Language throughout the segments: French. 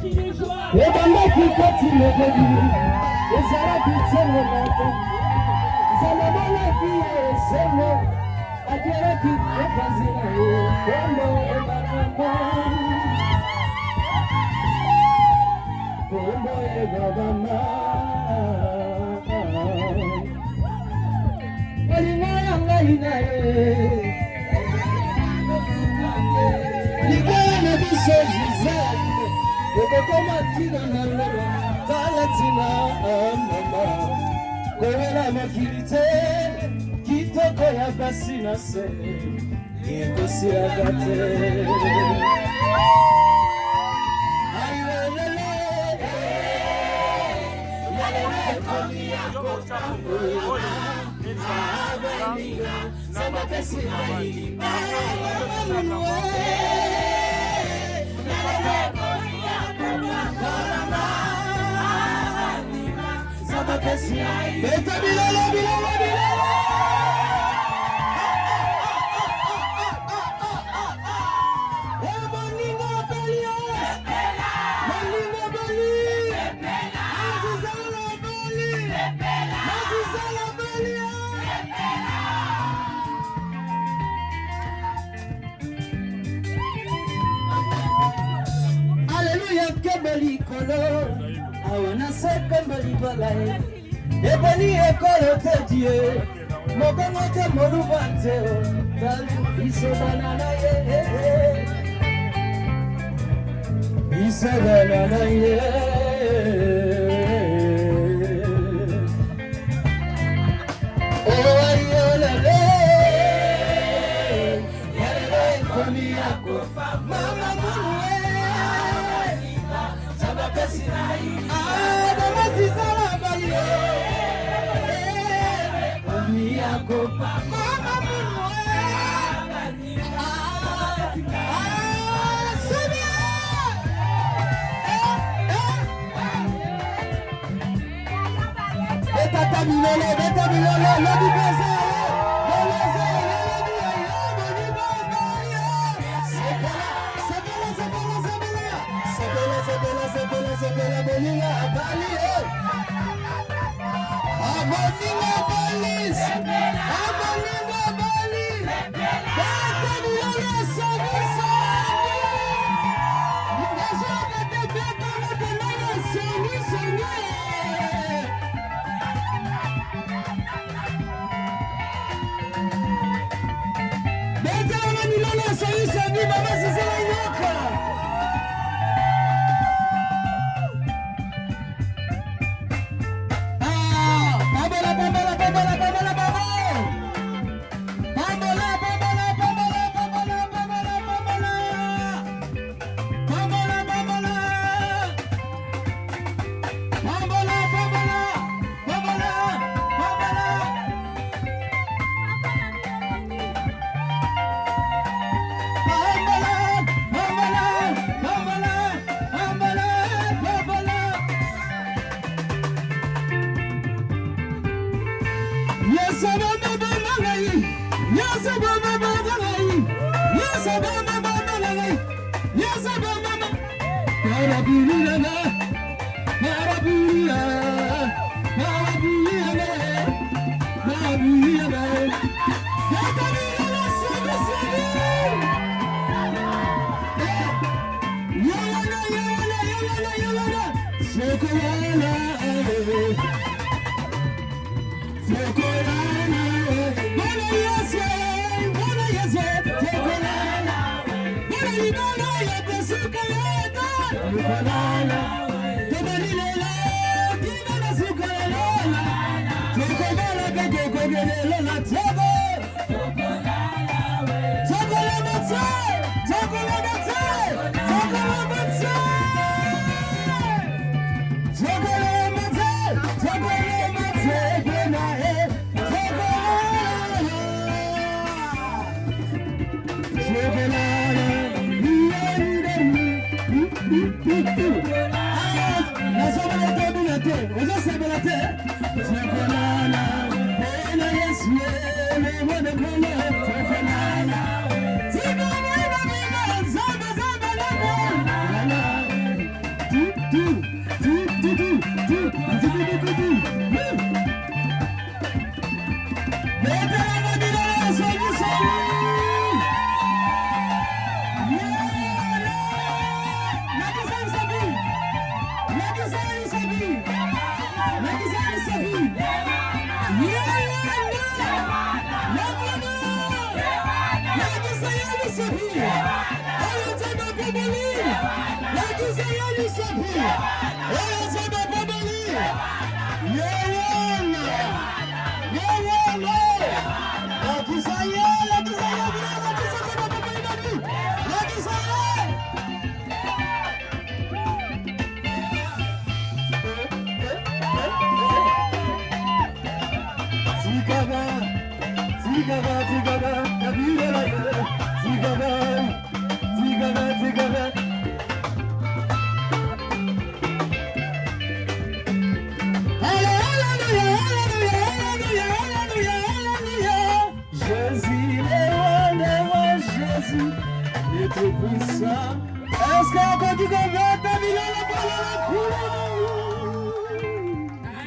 Et banda qui continue de vivre, et ça la pitié de l'entendre. Ça la bonne vie et c'est moi. A terra qui est quasi là, como é babamá. Como é babamá. Olina yanga inae. Ligana na biso Gisele. Eko koma tina na lora. Talatina mama. Koela makirite. Kitoko ya basi na se. Yekosi agate. Ayelele. Yelele komi akota. Abeniga. Samba besi na ilima. Yelele komi akota. Samba besi na ilima. Beta bilala bilala bilala. Alléluia, Kembali Kolo, Awana Sekembali Balai, Ebani Ekolo Tedie, Mogomo Te Morubante, Talu Iso Banana Iso Banana Oh ayolele, yalele komi akofa, mama munwe. Beta milole, lodi beza. Sebela bolinga abali aboninga balis aboninga bali bata bilala sabisa ngezo bete beta bilala sabisa beta bilala sabisa ni mama sisela yoka.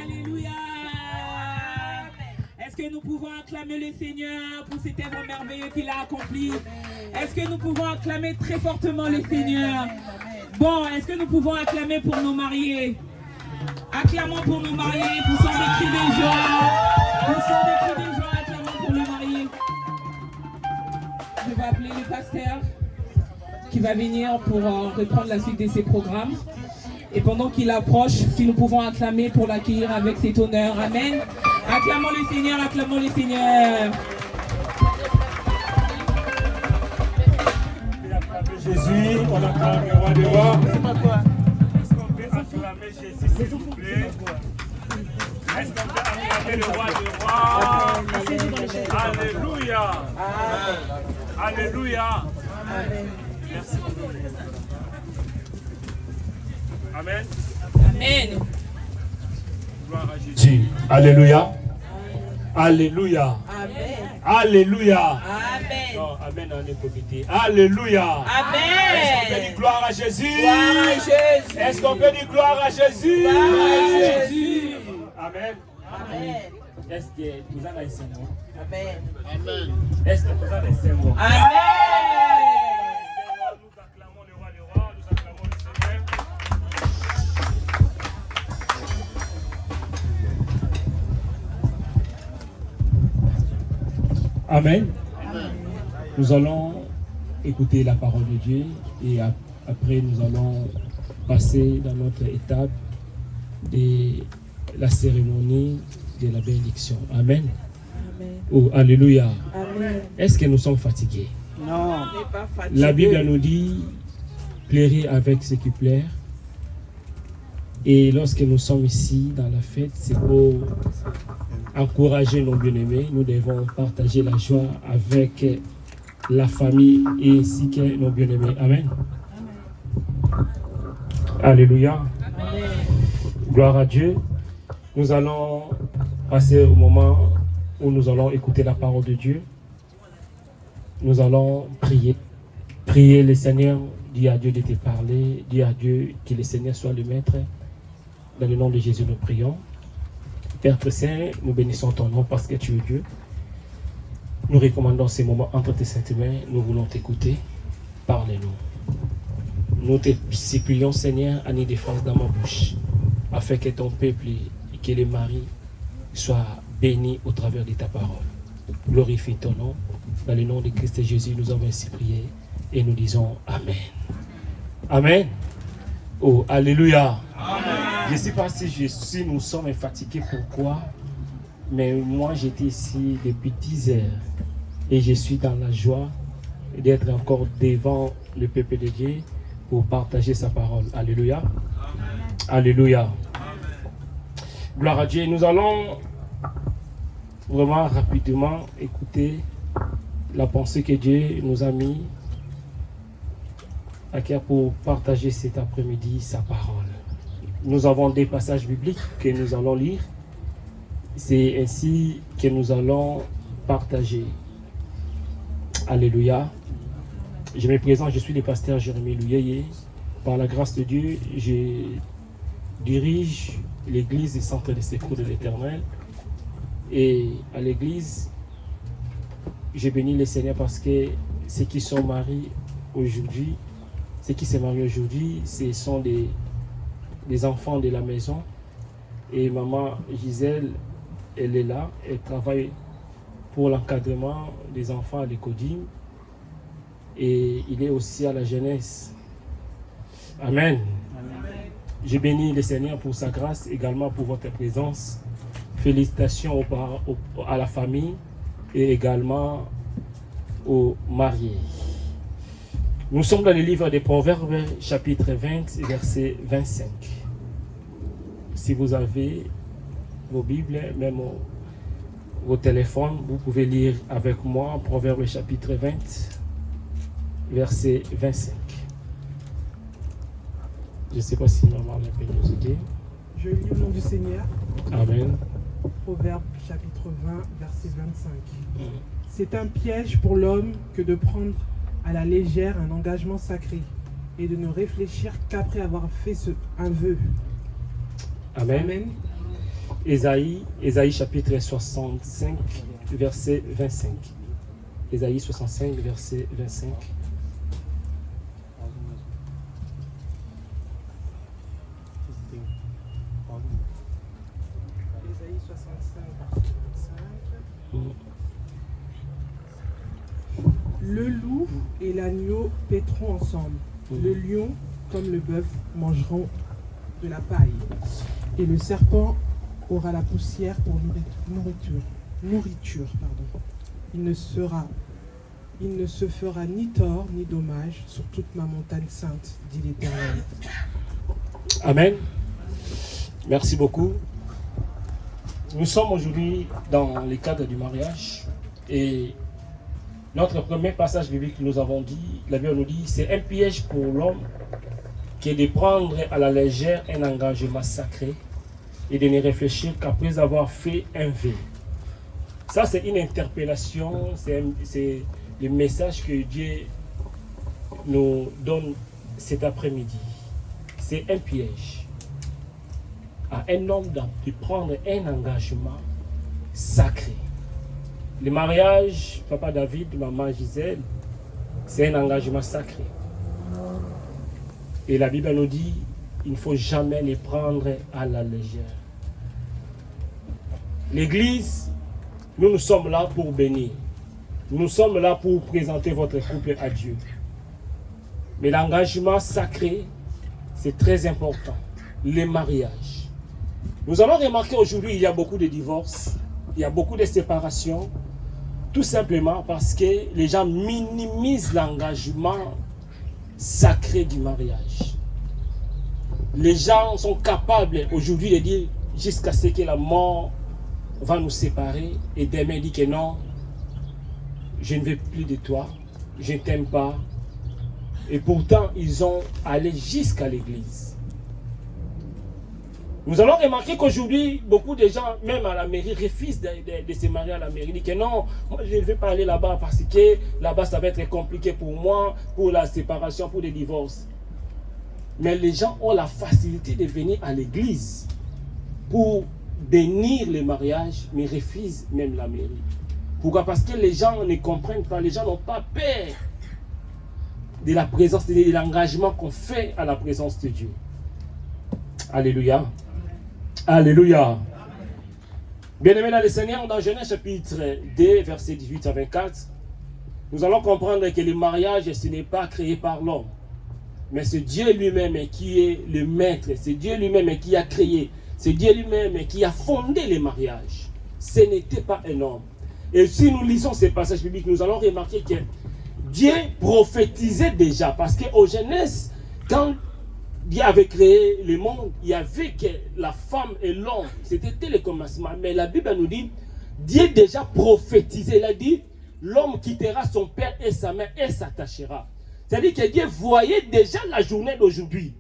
Alléluia. Est-ce que nous pouvons acclamer le Seigneur pour cette œuvre merveilleuse qu'il a accomplie? Est-ce que nous pouvons acclamer très fortement le Seigneur? Bon, est-ce que nous pouvons acclamer pour nos mariés? Acclamons pour nos mariés, poussons des cris de joie. Poussons des cris de joie, acclamons pour le marié. Je vais appeler le pasteur qui va venir pour reprendre la suite de ses programmes. Et pendant qu'il approche, si nous pouvons acclamer pour l'accueillir avec cet honneur. Amen. Acclamons le Seigneur, acclamons le Seigneur. Jésus, on acclame le roi des rois. Est-ce qu'on peut acclamer Jésus, s'il vous plaît? Est-ce qu'on peut acclamer le roi des rois? Alléluia. Alléluia. Merci beaucoup. Amen. Amen. Gloire à Jésus. Alléluia. Alléluia. Amen. Alléluia. Amen. Non, amen, on est profité. Alléluia. Amen. Est-ce qu'on peut dire gloire à Jésus? Gloire à Jésus. Est-ce qu'on peut dire gloire à Jésus? Gloire à Jésus. Amen. Amen. Est-ce que vous avez un symbole? Amen. Est-ce que vous avez un symbole? Amen. Nous acclamons le roi des rois, nous acclamons le Seigneur. Amen. Nous allons écouter la parole de Dieu et après nous allons passer dans notre étape de la cérémonie de la bénédiction. Amen. Amen. Oh, alléluia. Amen. Est-ce que nous sommes fatigués? Non. On n'est pas fatigué. La Bible nous dit, plairez avec ce qui plaît. Et lorsque nous sommes ici dans la fête, c'est pour encourager nos bien-aimés. Nous devons partager la joie avec la famille et ainsi que nos bien-aimés. Amen. Alléluia. Amen. Gloire à Dieu. Nous allons passer au moment où nous allons écouter la parole de Dieu. Nous allons prier. Prier le Seigneur, dire à Dieu de te parler, dire à Dieu que le Seigneur soit le maître. Dans le nom de Jésus, nous prions. Père très saint, nous bénissons ton nom parce que tu es Dieu. Nous recommandons ces moments entre tes saintes mains. Nous voulons t'écouter. Parle-nous. Nous te supplions, Seigneur, à ni défense dans ma bouche, afin que ton peuple et que les maris soient bénis au travers de ta parole. Glorifie ton nom. Dans le nom de Christ Jésus, nous avons ainsi prié et nous disons Amen. Amen. Oh, alléluia. Amen. Je ne sais pas si nous sommes fatigués, pourquoi, mais moi j'étais ici depuis 10 heures et je suis dans la joie d'être encore devant le peuple de Dieu pour partager sa parole. Alléluia. Amen. Alléluia. Amen. Gloire à Dieu. Nous allons vraiment rapidement écouter la pensée que Dieu nous a mis à cœur pour partager cet après-midi sa parole. Nous avons des passages bibliques que nous allons lire. C'est ainsi que nous allons partager. Alléluia. Je me présente, je suis le pasteur Jérémie Louyeye. Par la grâce de Dieu, je dirige l'église du Centre de Secours de l'Éternel. Et à l'église, j'ai béni le Seigneur parce que ceux qui sont mariés aujourd'hui, ceux qui se marient aujourd'hui, ce sont des des enfants de la maison. Et maman Gisèle, elle est là, elle travaille pour l'encadrement des enfants à l'Écodim. Et il est aussi à la jeunesse. Amen. Je bénis le Seigneur pour sa grâce, également pour votre présence. Félicitations à la famille et également aux mariés. Nous sommes dans le livre des Proverbes, chapitre 20, verset 25. Si vous avez vos Bibles, même vos téléphones, vous pouvez lire avec moi Proverbes, chapitre 20, verset 25. Je ne sais pas si maman peut nous aider. Je lis au nom du Seigneur. Amen. Proverbe chapitre 20, verset 25. C'est un piège pour l'homme que de prendre à la légère un engagement sacré et de ne réfléchir qu'après avoir fait un vœu. Amen. Amen. Ésaïe chapitre 65, verset 25. Ésaïe 65, verset 25. Ésaïe 65, verset 25. Le loup et l'agneau paîtront ensemble. Le lion, comme le bœuf, mangeront de la paille. Et le serpent aura la poussière pour nourriture. Il ne se fera ni tort ni dommage sur toute ma montagne sainte, dit l'Éternel. Amen. Merci beaucoup. Nous sommes aujourd'hui dans le cadre du mariage et notre premier passage biblique que nous avons dit, la Bible nous dit, c'est un piège pour l'homme qui est de prendre à la légère un engagement sacré et de ne réfléchir qu'après avoir fait un vœu. Ça, c'est une interpellation, c'est le message que Dieu nous donne cet après-midi. C'est un piège à un homme de prendre un engagement sacré. Le mariage, papa David, maman Gisèle, c'est un engagement sacré. Et la Bible nous dit, il ne faut jamais les prendre à la légère. L'Église, nous sommes là pour bénir. Nous sommes là pour présenter votre couple à Dieu. Mais l'engagement sacré, c'est très important. Les mariages. Nous allons remarquer aujourd'hui, il y a beaucoup de divorces, il y a beaucoup de séparations, tout simplement parce que les gens minimisent l'engagement sacré du mariage. Les gens sont capables aujourd'hui de dire jusqu'à ce que la mort va nous séparer et demain dit que non, je ne veux plus de toi, je ne t'aime pas. Et pourtant, ils ont allé jusqu'à l'église. Nous allons remarquer qu'aujourd'hui, beaucoup de gens, même à la mairie, refusent de se marier à la mairie. Ils disent que non, moi je ne vais pas aller là-bas parce que là-bas ça va être compliqué pour moi, pour la séparation, pour les divorces. Mais les gens ont la facilité de venir à l'église pour bénir les mariages, mais refusent même la mairie. Pourquoi? Parce que les gens ne comprennent pas, les gens n'ont pas peur de la présence, de l'engagement qu'on fait à la présence de Dieu. Alléluia. Alléluia. Bien-aimés dans le Seigneur, dans Genèse chapitre 2, versets 18 à 24, nous allons comprendre que le mariage, ce n'est pas créé par l'homme, mais c'est Dieu lui-même qui est le maître, c'est Dieu lui-même qui a créé, c'est Dieu lui-même qui a fondé le mariage. Ce n'était pas un homme. Et si nous lisons ces passages bibliques, nous allons remarquer que Dieu prophétisait déjà, parce qu'au Genèse, quand Dieu avait créé le monde, il y avait que la femme et l'homme, c'était le commencement. Mais la Bible nous dit, Dieu déjà prophétisait, il a dit, l'homme quittera son père et sa mère et s'attachera. C'est-à-dire que Dieu voyait déjà la journée d'aujourd'hui.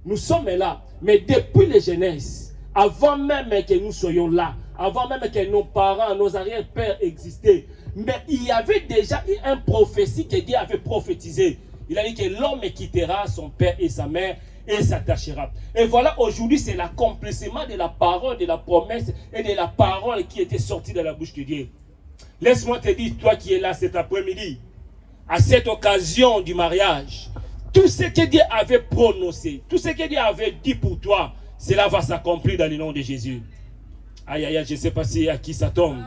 Nous sommes là, mais depuis les Genèse, avant même que nous soyons là, avant même que nos parents, nos arrière-pères existaient, mais il y avait déjà une prophétie que Dieu avait prophétisée. Il a dit que l'homme quittera son père et sa mère et s'attachera. Et voilà, aujourd'hui, c'est l'accomplissement de la parole, de la promesse et de la parole qui était sortie de la bouche de Dieu. Laisse-moi te dire, toi qui es là cet après-midi, à cette occasion du mariage, tout ce que Dieu avait prononcé, tout ce que Dieu avait dit pour toi, cela va s'accomplir dans le nom de Jésus. Aïe, aïe, aïe, je ne sais pas si à qui ça tombe.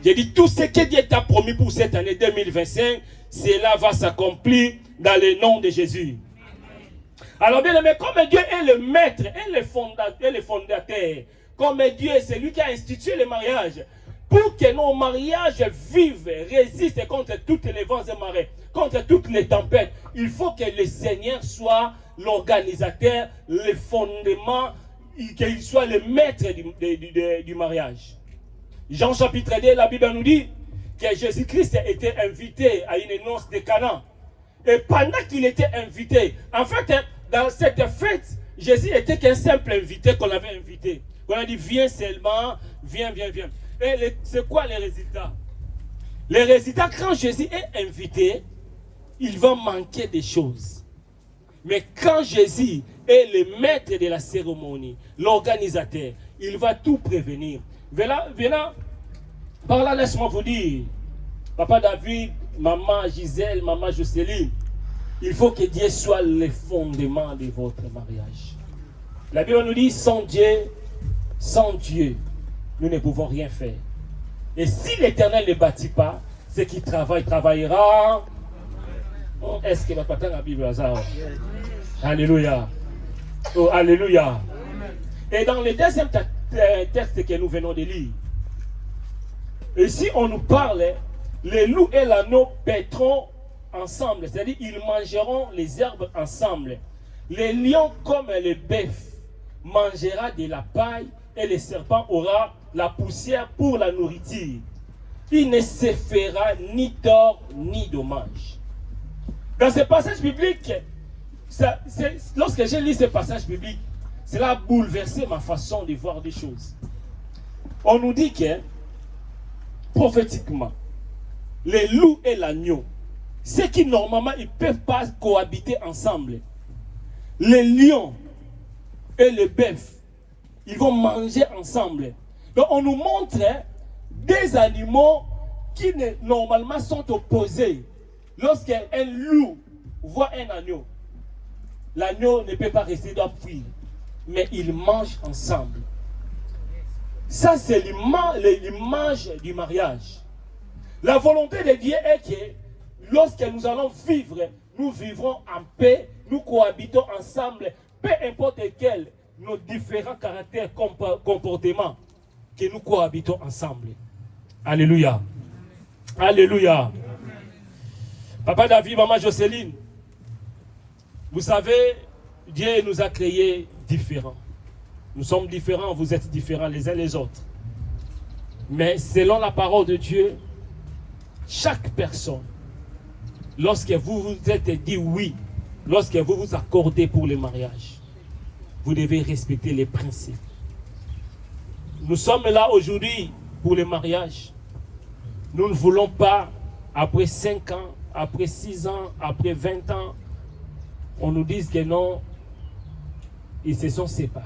J'ai dit, tout ce que Dieu t'a promis pour cette année 2025, cela va s'accomplir dans le nom de Jésus. Alors bien aimé, comme Dieu est le maître et le fondateur, comme Dieu est celui qui a institué le mariage, pour que nos mariages vivent, résistent contre toutes les vents et marées, contre toutes les tempêtes, il faut que le Seigneur soit l'organisateur, le fondement, qu'il soit le maître du mariage. Jean chapitre 2, la Bible nous dit que Jésus-Christ était invité à une noce de Cana. Et pendant qu'il était invité, en fait, dans cette fête, Jésus était qu'un simple invité qu'on avait invité. On a dit, viens seulement, viens, viens, viens. Et c'est quoi les résultats? Les résultats, quand Jésus est invité, il va manquer des choses. Mais quand Jésus est le maître de la cérémonie, l'organisateur, il va tout prévenir. Venant, par là, laisse-moi vous dire, Papa David, Maman Gisèle, Maman Jocelyne, il faut que Dieu soit le fondement de votre mariage. La Bible nous dit, sans Dieu, nous ne pouvons rien faire. Et si l'Éternel ne bâtit pas, ce qui travaillera. Est-ce que va pas la Bible hasard? Alléluia. Oh, alléluia. Et dans le deuxième texte que nous venons de lire, ici on nous parle, les loups et l'agneau paîtront ensemble, c'est-à-dire ils mangeront les herbes ensemble. Les lions comme les bœufs mangera de la paille et le serpent aura la poussière pour la nourriture. Il ne se fera ni tort ni dommage. Dans ce passage biblique, lorsque j'ai lu ce passage biblique, cela a bouleversé ma façon de voir des choses. On nous dit que, prophétiquement, les loups et l'agneau, ceux qui normalement ils ne peuvent pas cohabiter ensemble, les lions et les bœufs, ils vont manger ensemble. Donc on nous montre des animaux qui normalement sont opposés. Lorsqu'un loup voit un agneau, l'agneau ne peut pas rester, il doit fuir. Mais ils mangent ensemble. Ça, c'est l'image du mariage. La volonté de Dieu est que lorsque nous allons vivre, nous vivrons en paix, nous cohabitons ensemble, peu importe quels nos différents caractères, comportements, que nous cohabitons ensemble. Alléluia. Alléluia. Papa David, Maman Jocelyne, vous savez, Dieu nous a créés différents. Nous sommes différents, vous êtes différents les uns les autres. Mais selon la parole de Dieu, chaque personne, lorsque vous vous êtes dit oui, lorsque vous vous accordez pour le mariage, vous devez respecter les principes. Nous sommes là aujourd'hui pour le mariage. Nous ne voulons pas, après 5 ans, après 6 ans, après 20 ans, on nous dise que non, ils se sont séparés.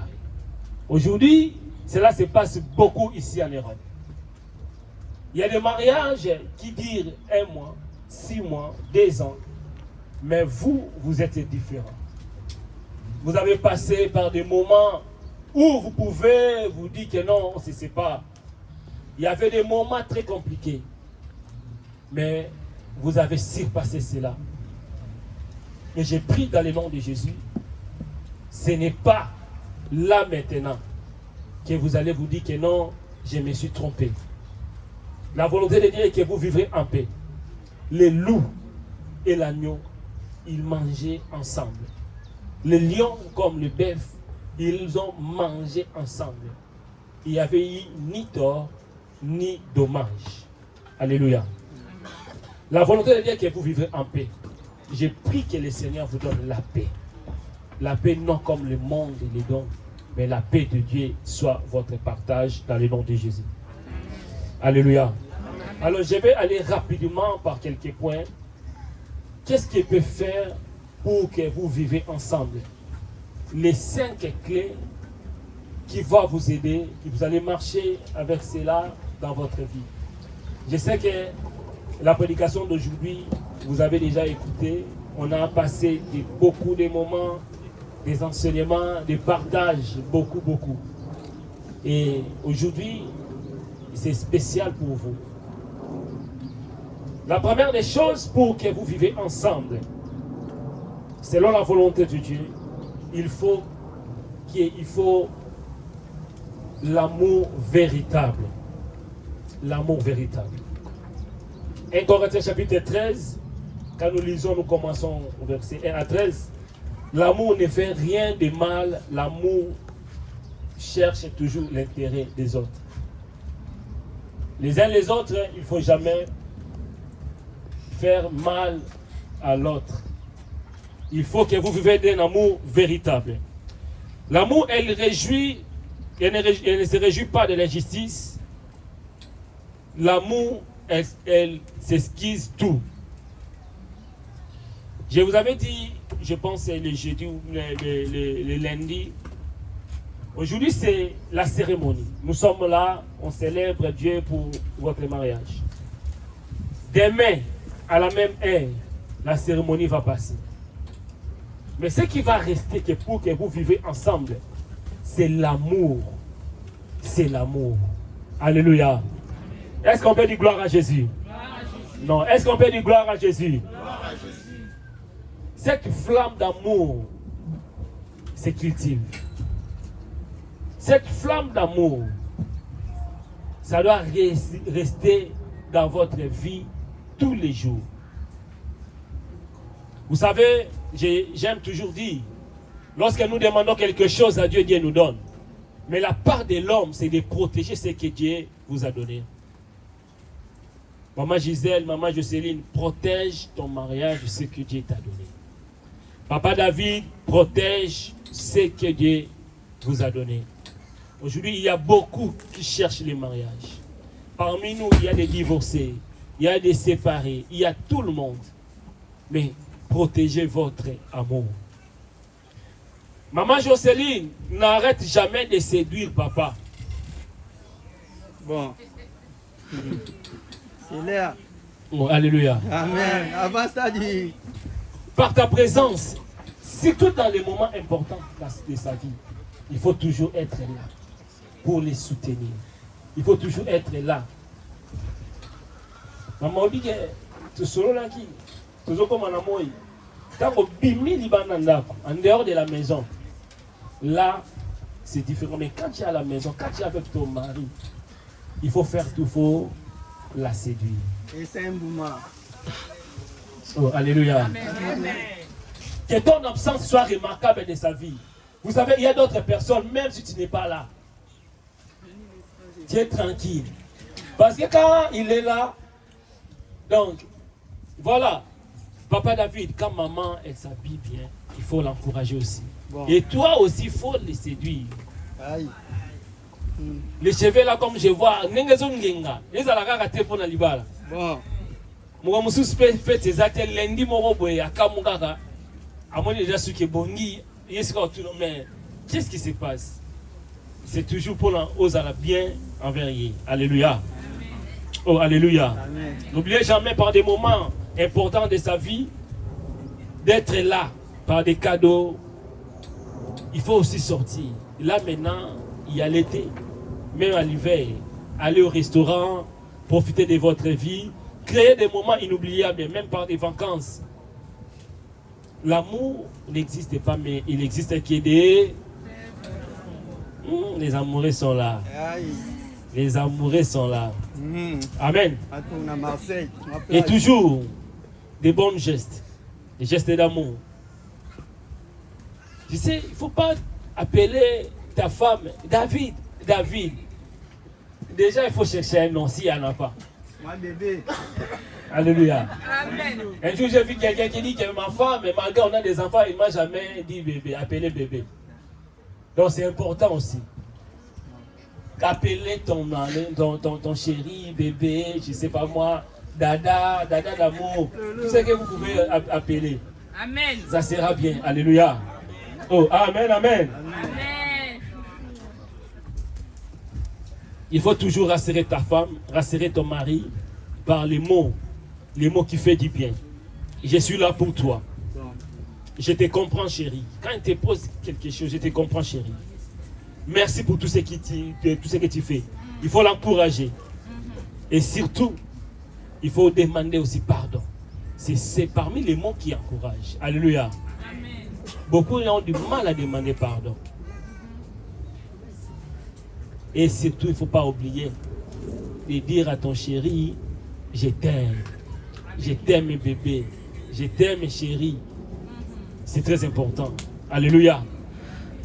Aujourd'hui, cela se passe beaucoup ici en Europe. Il y a des mariages qui durent 1 mois, 6 mois, 2 ans. Mais vous êtes différents. Vous avez passé par des moments où vous pouvez vous dire que non, on se sépare. Il y avait des moments très compliqués. Mais vous avez surpassé cela. Et j'ai pris dans le nom de Jésus. Ce n'est pas là maintenant que vous allez vous dire que non, je me suis trompé. La volonté de Dieu est que vous vivrez en paix. Les loups et l'agneau, ils mangeaient ensemble. Les lions comme le bœuf, ils ont mangé ensemble. Il n'y avait eu ni tort, ni dommage. Alléluia. La volonté de Dieu est que vous vivrez en paix. J'ai pris que le Seigneur vous donne la paix. La paix non comme le monde les donne, mais la paix de Dieu soit votre partage dans le nom de Jésus. Alléluia. Alors je vais aller rapidement par quelques points. Qu'est-ce qu'il peut faire pour que vous vivez ensemble? Les 5 clés qui vont vous aider, que vous allez marcher avec cela dans votre vie. Je sais que la prédication d'aujourd'hui, vous avez déjà écouté, On a passé beaucoup de moments, des enseignements, des partages, beaucoup. Et aujourd'hui, c'est spécial pour vous. La première des choses pour que vous vivez ensemble, selon la volonté de Dieu, il faut l'amour véritable. L'amour véritable. 1 Corinthiens chapitre 13, quand nous lisons, nous commençons au verset 1 à 13. L'amour ne fait rien de mal, l'amour cherche toujours l'intérêt des autres. Les uns les autres, il ne faut jamais faire mal à l'autre. Il faut que vous vivez d'un amour véritable. L'amour, elle ne se réjouit pas de l'injustice. L'amour, elle s'esquisse tout. Je vous avais dit, je pense le jeudi ou le lundi, aujourd'hui c'est la cérémonie. Nous sommes là, on célèbre Dieu pour votre mariage. Demain, à la même heure, la cérémonie va passer. Mais ce qui va rester pour que vous vivez ensemble, c'est l'amour. C'est l'amour. Alléluia. Est-ce qu'on peut dire gloire à Jésus? Non. Est-ce qu'on peut dire gloire à Jésus? Cette flamme d'amour se cultive. Cette flamme d'amour, ça doit rester dans votre vie tous les jours. Vous savez, j'aime toujours dire, lorsque nous demandons quelque chose à Dieu, Dieu nous donne. Mais la part de l'homme, c'est de protéger ce que Dieu vous a donné. Maman Gisèle, maman Jocelyne, protège ton mariage, ce que Dieu t'a donné. Papa David, protège ce que Dieu vous a donné. Aujourd'hui, il y a beaucoup qui cherchent le mariage. Parmi nous, il y a des divorcés, il y a des séparés, il y a tout le monde. Mais protégez votre amour. Maman Jocelyne, n'arrête jamais de séduire papa. Bon. C'est l'air. Oh, alléluia. Amen. Avant ça, dit. Par ta présence, surtout dans les moments importants de sa vie, il faut toujours être là pour les soutenir. Il faut toujours être là. Maman dit que tu seras là qui? Tu seras comme un amour. Quand on bimi libananda en dehors de la maison, là c'est différent. Mais quand tu es à la maison, quand tu es avec ton mari, il faut faire tout, il faut la séduire. Et c'est un mouvement. Oh, alléluia. Amen. Que ton absence soit remarquable de sa vie. Vous savez, il y a d'autres personnes, même si tu n'es pas là, tu es tranquille. Parce que quand il est là, donc, voilà, Papa David, quand maman, elle s'habille bien, il faut l'encourager aussi. Bon. Et toi aussi, il faut les séduire. Aïe. Les cheveux là, comme je vois, bon. Moi, je suis fait ces actes lundi, mais qu'est-ce qui se passe? C'est toujours pour l'oser bien envers eux. Alléluia. Oh, alléluia. N'oubliez jamais par des moments importants de sa vie d'être là par des cadeaux. Il faut aussi sortir. Là maintenant, il y a l'été, même à l'hiver, aller au restaurant, profiter de votre vie, créer des moments inoubliables, même par des vacances. L'amour n'existe pas, mais il existe qui est des... les amoureux sont là. Les amoureux sont là. Amen. Et toujours des bons gestes, des gestes d'amour. Tu sais, il ne faut pas appeler ta femme David. David. Déjà, il faut chercher un nom s'il n'y en a pas. Moi, bébé. Alléluia. Amen. Un jour, j'ai vu quelqu'un qui dit que ma femme, mais malgré on a des enfants, il ne m'a jamais dit bébé, appelé bébé. Donc, c'est important aussi. Appeler ton chéri, bébé, je ne sais pas moi, dada d'amour. Tout ce que vous pouvez appeler. Amen. Ça sera bien. Alléluia. Oh, amen, amen. Amen. Il faut toujours rassurer ta femme, rassurer ton mari par les mots qui font du bien. Je suis là pour toi. Je te comprends, chérie. Quand il te pose quelque chose, je te comprends, chérie. Merci pour tout ce que tu fais. Il faut l'encourager. Et surtout, il faut demander aussi pardon. C'est parmi les mots qui encouragent. Alléluia. Amen. Beaucoup ont du mal à demander pardon. Et surtout, il ne faut pas oublier de dire à ton chéri, je t'aime. Je t'aime, mes bébés. Je t'aime, mes chéris. C'est très important. Alléluia.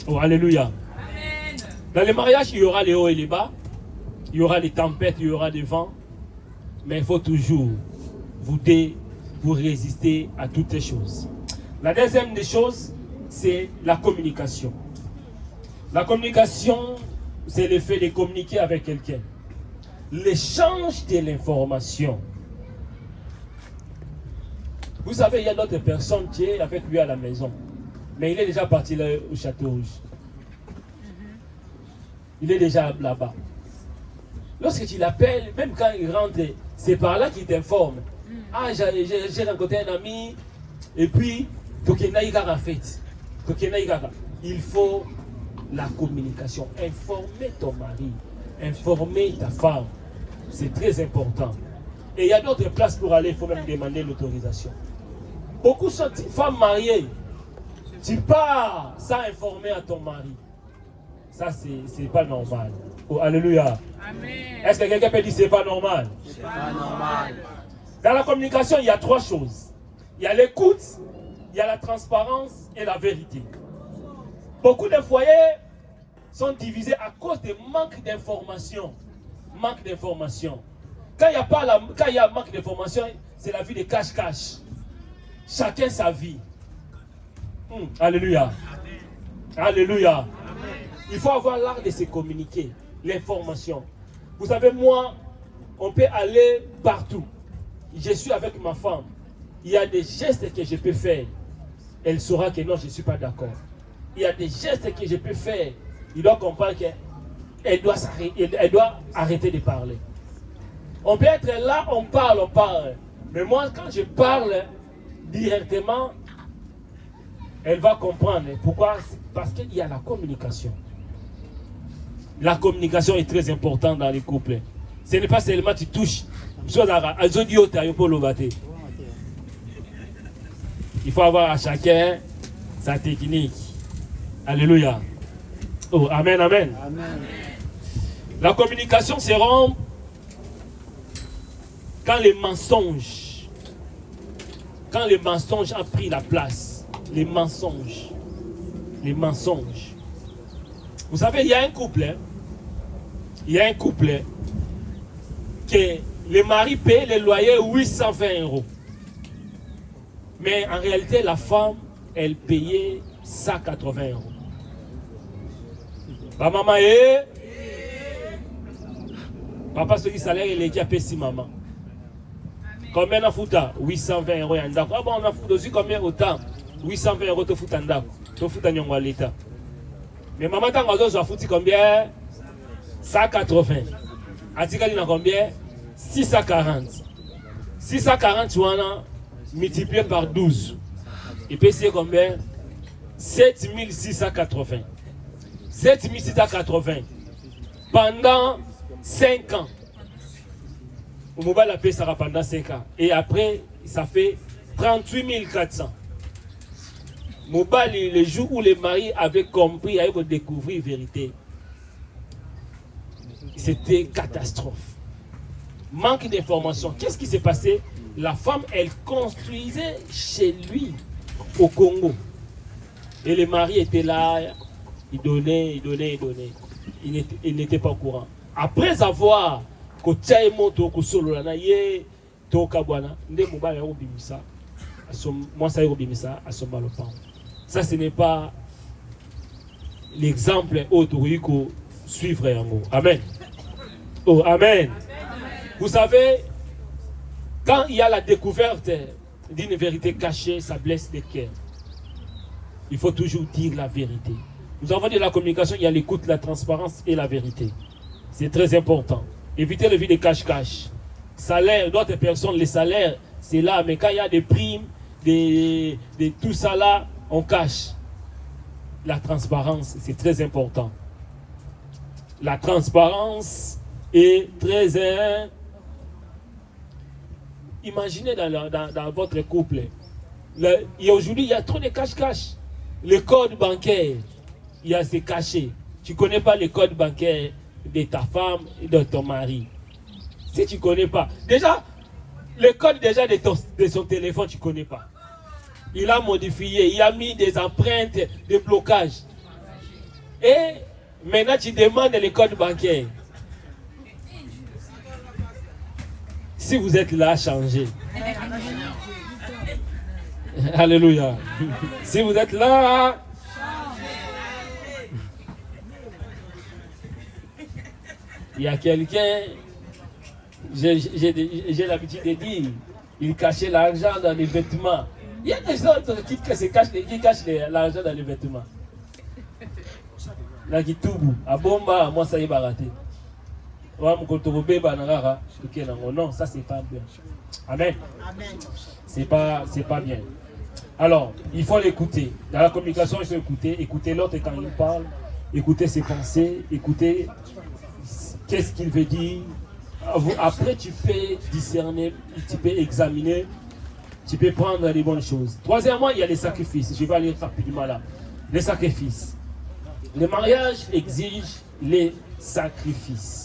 Oh, alléluia. Amen. Dans les mariages, il y aura les hauts et les bas. Il y aura les tempêtes, il y aura des vents. Mais il faut toujours voter pour résister à toutes les choses. La deuxième des choses, c'est la communication. La communication, c'est le fait de communiquer avec quelqu'un. L'échange de l'information. Vous savez, il y a d'autres personnes qui sont avec lui à la maison. Mais il est déjà parti là, au Château Rouge. Il est déjà là-bas. Lorsque tu l'appelles, même quand il rentre, c'est par là qu'il t'informe. Ah, j'ai rencontré un ami, et puis, il faut la communication. Informer ton mari, informer ta femme. C'est très important. Et il y a d'autres places pour aller, il faut même demander l'autorisation. Beaucoup sont des femmes mariées. Tu pars sans informer à ton mari. Ça, c'est pas normal. Oh, alléluia. Amen. Est-ce que quelqu'un peut dire c'est pas normal? C'est pas normal. Dans la communication, il y a trois choses. Il y a l'écoute, il y a la transparence et la vérité. Beaucoup de foyers sont divisés à cause de manque d'information. Manque d'information. Quand il y a manque d'information, c'est la vie de cache-cache. Chacun sa vie. Alléluia. Alléluia. Amen. Il faut avoir l'art de se communiquer. L'information. Vous savez, moi, on peut aller partout. Je suis avec ma femme. Il y a des gestes que je peux faire. Elle saura que non, je ne suis pas d'accord. Il y a des gestes que je peux faire. Il doit comprendre qu'elle doit arrêter de parler. On peut être là, on parle. Mais moi, quand je parle directement, elle va comprendre. Pourquoi? Parce qu'il y a la communication. La communication est très importante dans les couples. Ce n'est pas seulement tu touches. Il faut avoir à chacun sa technique. Alléluia. Oh, amen, amen. Amen. La communication se rompt quand les mensonges ont pris la place. Les mensonges. Vous savez, il y a un couple. Que le mari paye le loyer 820 €. Mais en réalité, la femme, elle payait 180 €. Ma maman est. Papa, ce qui salaire, il est qui a payé si maman. Combien on a foutu? 820 € en d'accord. Ah bon, on a foutu aussi combien autant? 820 € te foutu en d'accord. Te foutu en yongo à l'État. Mais maman, tant qu'on a foutu combien? 180. Atikali na combien? 640. 640 multiplié par 12. Et puis c'est combien? 7680. 7680. Pendant 5 ans. On va la payer ça pendant 5 ans. Et après, ça fait 38 400. Mobile, le jour où les maris avaient compris, avaient découvert la vérité, c'était catastrophe. Manque d'information. Qu'est-ce qui s'est passé? La femme, elle construisait chez lui, au Congo. Et le mari était là, il donnait. Il n'était pas au courant. Après avoir ça, ce n'est pas l'exemple autorico suivre. Amen. Oh, amen. Vous savez, quand il y a la découverte d'une vérité cachée, ça blesse les cœurs. Il faut toujours dire la vérité. Nous avons dit la communication, il y a l'écoute, la transparence et la vérité. C'est très important. Évitez le vie de cache-cache. Salaire, d'autres personnes, les salaires, c'est là. Mais quand il y a des primes, de tout ça là, on cache. La transparence, c'est très important. La transparence est très... Imaginez dans votre couple, aujourd'hui, il y a trop de cache-cache. Le code bancaire, c'est caché. Tu ne connais pas le code bancaire de ta femme et de ton mari. Si tu ne connais pas, déjà, le code déjà de son téléphone, tu ne connais pas. Il a modifié, il a mis des empreintes de blocage. Et maintenant, tu demandes le code bancaire. Si vous êtes là, changez. Alléluia. Si vous êtes là, il y a quelqu'un, j'ai l'habitude de dire, il cachait l'argent dans les vêtements. Il y a des autres qui cachent l'argent dans les vêtements. Là, qui tout bout. À bomba, moi, ça y est, baraté. Non, ça, c'est pas bien. Amen. C'est pas bien. Alors, il faut l'écouter. Dans la communication, il faut écouter. Écouter l'autre quand il parle. Écouter ses pensées. Écouter qu'est-ce qu'il veut dire. Après, tu peux discerner, tu peux examiner, tu peux prendre les bonnes choses. Troisièmement, il y a les sacrifices. Je vais aller rapidement là. Les sacrifices. Le mariage exige les sacrifices.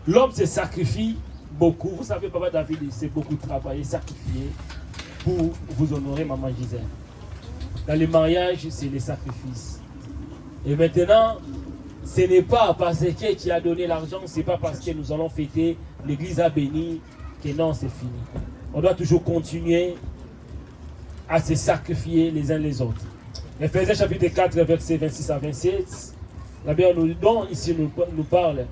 L'homme se sacrifie beaucoup. Vous savez, Papa David, c'est beaucoup travailler, sacrifier pour vous honorer, Maman Gisèle. Dans le mariage, c'est les sacrifices. Et maintenant, ce n'est pas parce que tu as donné l'argent, ce n'est pas parce que nous allons fêter, l'église a béni, que non, c'est fini. On doit toujours continuer à se sacrifier les uns les autres. Éphésiens chapitre 4, versets 26 à 27, la Bible nous parle.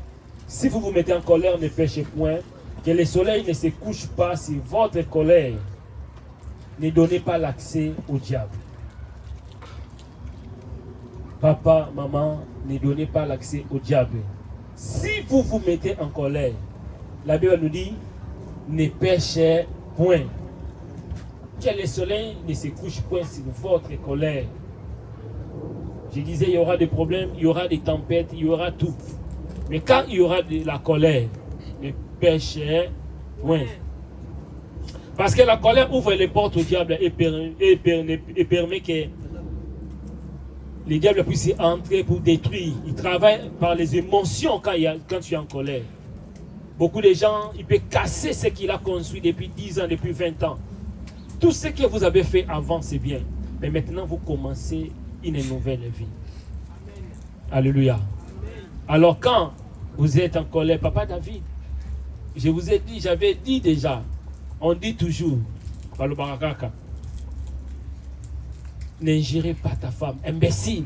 Si vous vous mettez en colère, ne péchez point, que le soleil ne se couche pas sur votre colère. Ne donnez pas l'accès au diable. Papa, maman, ne donnez pas l'accès au diable. Si vous vous mettez en colère, la Bible nous dit, ne péchez point. Que le soleil ne se couche point sur votre colère. Je disais, il y aura des problèmes, il y aura des tempêtes, il y aura tout. Mais quand il y aura de la colère, ne péchez point. Parce que la colère ouvre les portes au diable et permet que les diables puissent entrer pour détruire. Il travaille par les émotions quand tu es en colère. Beaucoup de gens, il peut casser ce qu'il a construit depuis 10 ans, depuis 20 ans. Tout ce que vous avez fait avant, c'est bien. Mais maintenant, vous commencez une nouvelle vie. Alléluia. Alors quand vous êtes en colère, Papa David, je vous ai dit, j'avais dit déjà, on dit toujours, par le barakaka, n'ingérez pas ta femme, imbécile.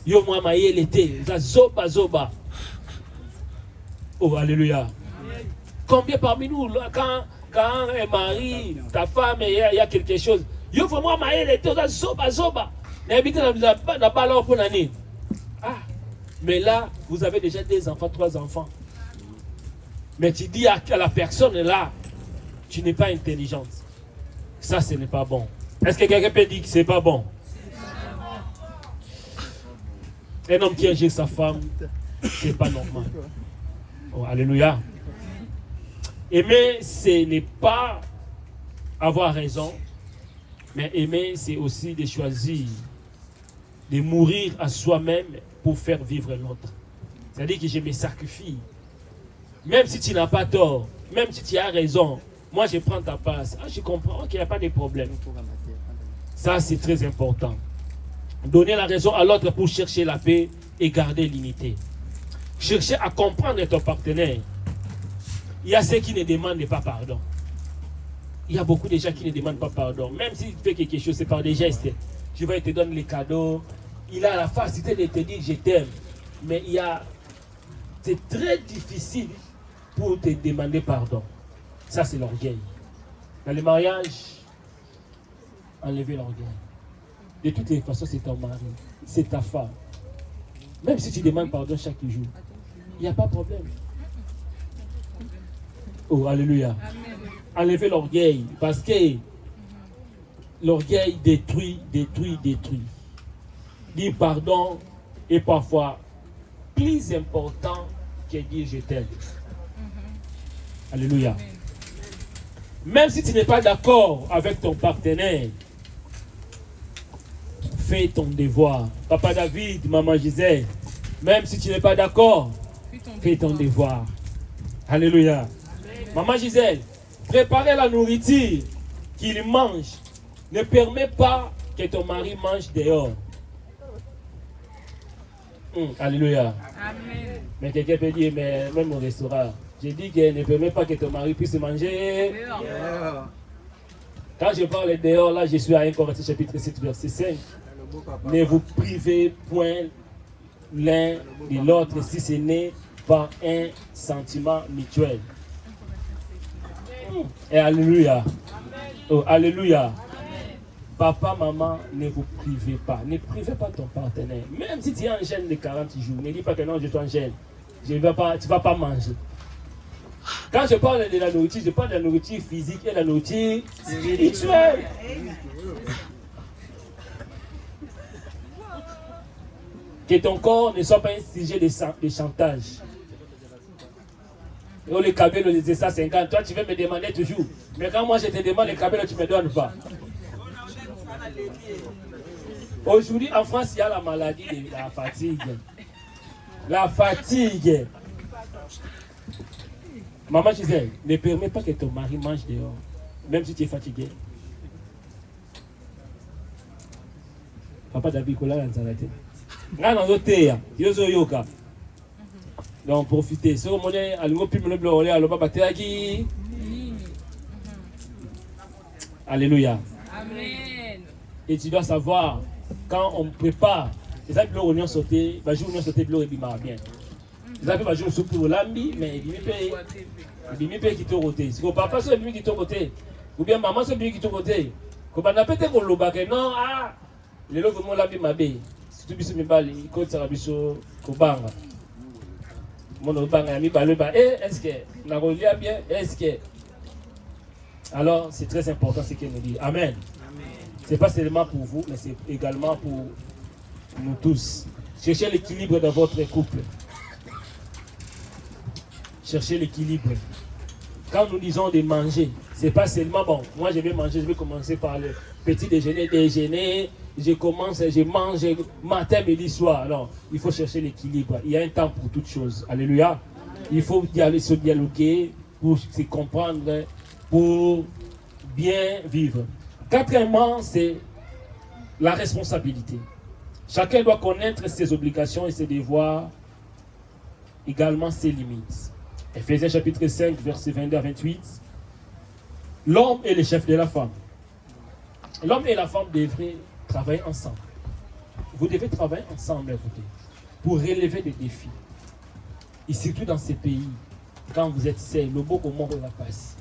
Yo moi maïe l'été, zoba zoba. Oh alléluia. Combien parmi nous, quand un mari, ta femme, il y a quelque chose, yo vraiment maïe l'été, zoba zoba. N'habitez n'a pas l'heure pour l'année. Ah, mais là, vous avez déjà 2 enfants, 3 enfants. Mais tu dis à la personne là, tu n'es pas intelligente. Ça, ce n'est pas bon. Est-ce que quelqu'un peut dire que ce n'est pas bon? Un homme qui ingère sa femme, ce n'est pas normal. Oh, alléluia. Aimer, ce n'est pas avoir raison, mais aimer, c'est aussi de choisir, de mourir à soi-même pour faire vivre l'autre. C'est-à-dire que je me sacrifie. Même si tu n'as pas tort, même si tu as raison, moi je prends ta place. Ah, je comprends qu'il n'y a pas de problème. Ça, c'est très important. Donner la raison à l'autre pour chercher la paix et garder l'unité. Chercher à comprendre ton partenaire. Il y a ceux qui ne demandent pas pardon. Il y a beaucoup de gens qui ne demandent pas pardon. Même s'il fait quelque chose, c'est par des gestes. Tu vas, il te donne les cadeaux. Il a la facilité de te dire je t'aime. Mais c'est très difficile pour te demander pardon. Ça, c'est l'orgueil. Dans le mariage, enlevez l'orgueil. De toutes les façons, c'est ton mari, c'est ta femme. Même si tu demandes pardon chaque jour, il n'y a pas de problème. Oh, alléluia. Enlevez l'orgueil, parce que l'orgueil détruit. Dire pardon est parfois plus important que dire je t'aime. Alléluia. Même si tu n'es pas d'accord avec ton partenaire, fais ton devoir. Papa David, maman Gisèle, même si tu n'es pas d'accord, fais ton devoir. Alléluia. Amen. Maman Gisèle, préparer la nourriture qu'il mange ne permet pas que ton mari mange dehors. Alléluia. Amen. Mais quelqu'un peut dire, mais même au restaurant, j'ai dit qu'elle ne permet pas que ton mari puisse manger dehors. Quand je parle dehors, là, je suis à 1 Corinthiens chapitre 7, verset 5. Ne vous privez point l'un de l'autre si ce n'est par un sentiment mutuel. Et alléluia. Oh, alléluia. Papa, maman, ne vous privez pas. Ne privez pas ton partenaire. Même si tu es en gêne de 40 jours, ne dis pas que non, je suis en gêne. Tu ne vas pas manger. Quand je parle de la nourriture, je parle de la nourriture physique et de la nourriture spirituelle. Que ton corps ne soit pas un sujet de chantage. Oh, les cabello, les ESA 50, toi tu veux me demander toujours. Mais quand moi je te demande les cabello, tu ne me donnes pas. Aujourd'hui en France, il y a la maladie de la fatigue. La fatigue. Maman Gisèle, ne permets pas que ton mari mange dehors, même si tu es fatigué. Papa David, kola la nzalate. Ngana zoteya, yozo yoka. Donc profitez. Si vous avez un peu de bleu, alléluia. Amen. Et tu dois savoir, quand on prépare, les gens qui ont sauté, ils vont sauter bleu et bien. Les gens qui ont sauté pour l'ambi, mais ils vont payer qui t'ont roté. Si vos papas sont venus qui t'ont roté, ou bien maman sont venus qui t'ont roté, comme on a peut-être qu'on l'a bagué, non, ah, les lots vont l'ambi ma bé. Si tu biso mibali, il compte ça biso kobanga. Mon obanga mi balé ba, est-ce que la relia bien, est-ce que. Alors c'est très important ce qu'il nous dit. Amen. C'est pas seulement pour vous, mais c'est également pour nous tous. Cherchez l'équilibre dans votre couple. Cherchez l'équilibre. Quand nous disons de manger, c'est pas seulement bon. Moi je vais manger, je vais commencer par le petit déjeuner. Je commence, je mange matin, midi, soir. Non, il faut chercher l'équilibre. Il y a un temps pour toutes choses. Alléluia. Il faut se dialoguer pour se comprendre, pour bien vivre. Quatrièmement, c'est la responsabilité. Chacun doit connaître ses obligations et ses devoirs, également ses limites. Ephésiens chapitre 5, versets 22 à 28. L'homme est le chef de la femme. L'homme et la femme devraient travailler ensemble. Vous devez travailler ensemble, écoutez, pour relever des défis. Et surtout dans ces pays, quand vous êtes seul, le beau moment de la passe.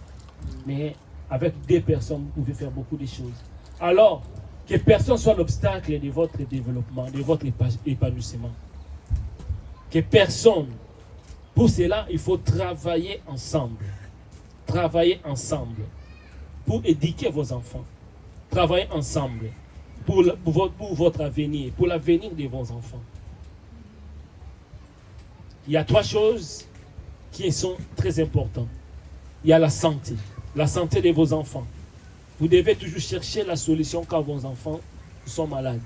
Mais avec deux personnes, vous pouvez faire beaucoup de choses. Alors, que personne soit l'obstacle de votre développement, de votre épanouissement. Que personne. Pour cela, il faut travailler ensemble. Travailler ensemble. Pour éduquer vos enfants. Travailler ensemble. Pour votre avenir, pour l'avenir de vos enfants. Il y a trois choses qui sont très importantes. Il y a la santé de vos enfants. Vous devez toujours chercher la solution quand vos enfants sont malades.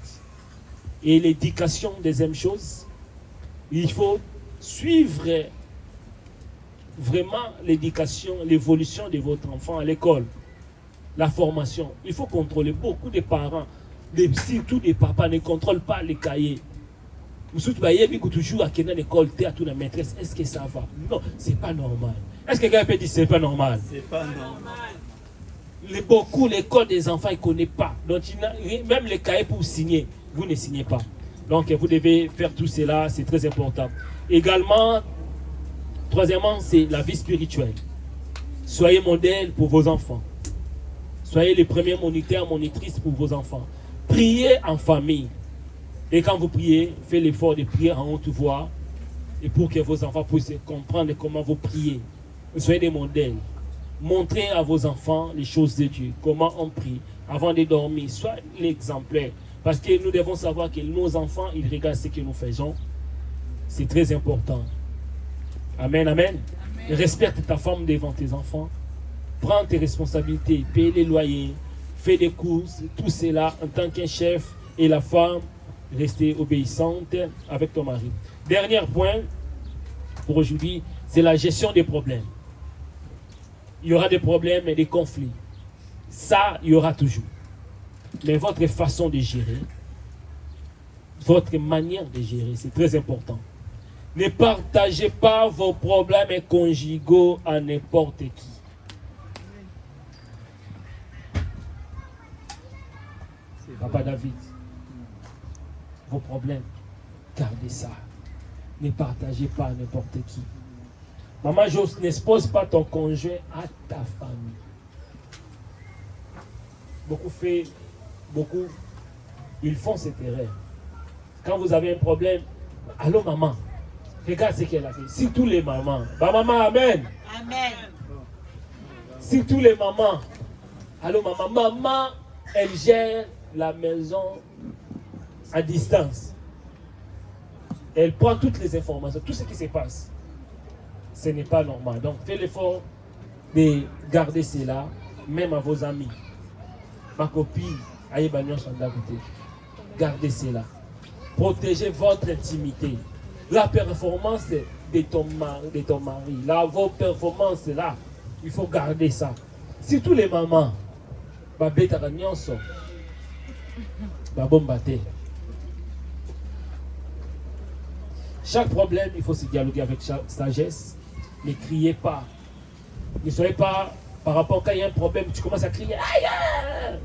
Et l'éducation, deuxième chose, il faut suivre vraiment l'éducation, l'évolution de votre enfant à l'école, la formation. Il faut contrôler. Beaucoup de parents, surtout des papas, ne contrôlent pas les cahiers. Vous toujours à l'école, à toute la maîtresse. Est-ce que ça va? Non, c'est pas normal. Est-ce que quelqu'un peut dire c'est pas normal? C'est pas normal. Beaucoup, l'école des enfants, ils ne connaissent pas. Donc, même les cahiers pour signer, vous ne signez pas. Donc, vous devez faire tout cela, c'est très important. Également, troisièmement, c'est la vie spirituelle. Soyez modèle pour vos enfants. Soyez les premiers moniteurs, monitrices pour vos enfants. Priez en famille. Et quand vous priez, faites l'effort de prier en haute voix. Et pour que vos enfants puissent comprendre comment vous priez. Soyez des modèles. Montrez à vos enfants les choses de Dieu. Comment on prie, avant de dormir. Sois l'exemplaire. Parce que nous devons savoir que nos enfants, ils regardent ce que nous faisons. C'est très important. Amen, amen. Respecte ta femme devant tes enfants. Prends tes responsabilités. Paye les loyers. Fais des courses. Tout cela en tant qu'un chef et la femme. Restez obéissante avec ton mari. Dernier point pour aujourd'hui, c'est la gestion des problèmes. Il y aura des problèmes et des conflits. Ça, il y aura toujours. Mais votre façon de gérer, votre manière de gérer, c'est très important. Ne partagez pas vos problèmes conjugaux à n'importe qui. Papa David, vos problèmes, gardez ça. Ne partagez pas à n'importe qui. Maman Jos, n'expose pas ton conjoint à ta famille. Beaucoup, ils font cette erreur. Quand vous avez un problème, allô maman, regarde ce qu'elle a fait. Si tous les mamans, bah maman, amen. Amen. Si tous les mamans, allô maman, elle gère la maison à distance. Elle prend toutes les informations, tout ce qui se passe. Ce n'est pas normal. Donc, faites l'effort de garder cela, même à vos amis. Ma copine, Aïbagnon Chandabouté, gardez cela. Protégez votre intimité. La performance de ton mari, vos performances là, il faut garder ça. Si tous les mamans, chaque problème, il faut se dialoguer avec sagesse. Ne criez pas. Ne soyez pas, par rapport quand il y a un problème, tu commences à crier. Aïe!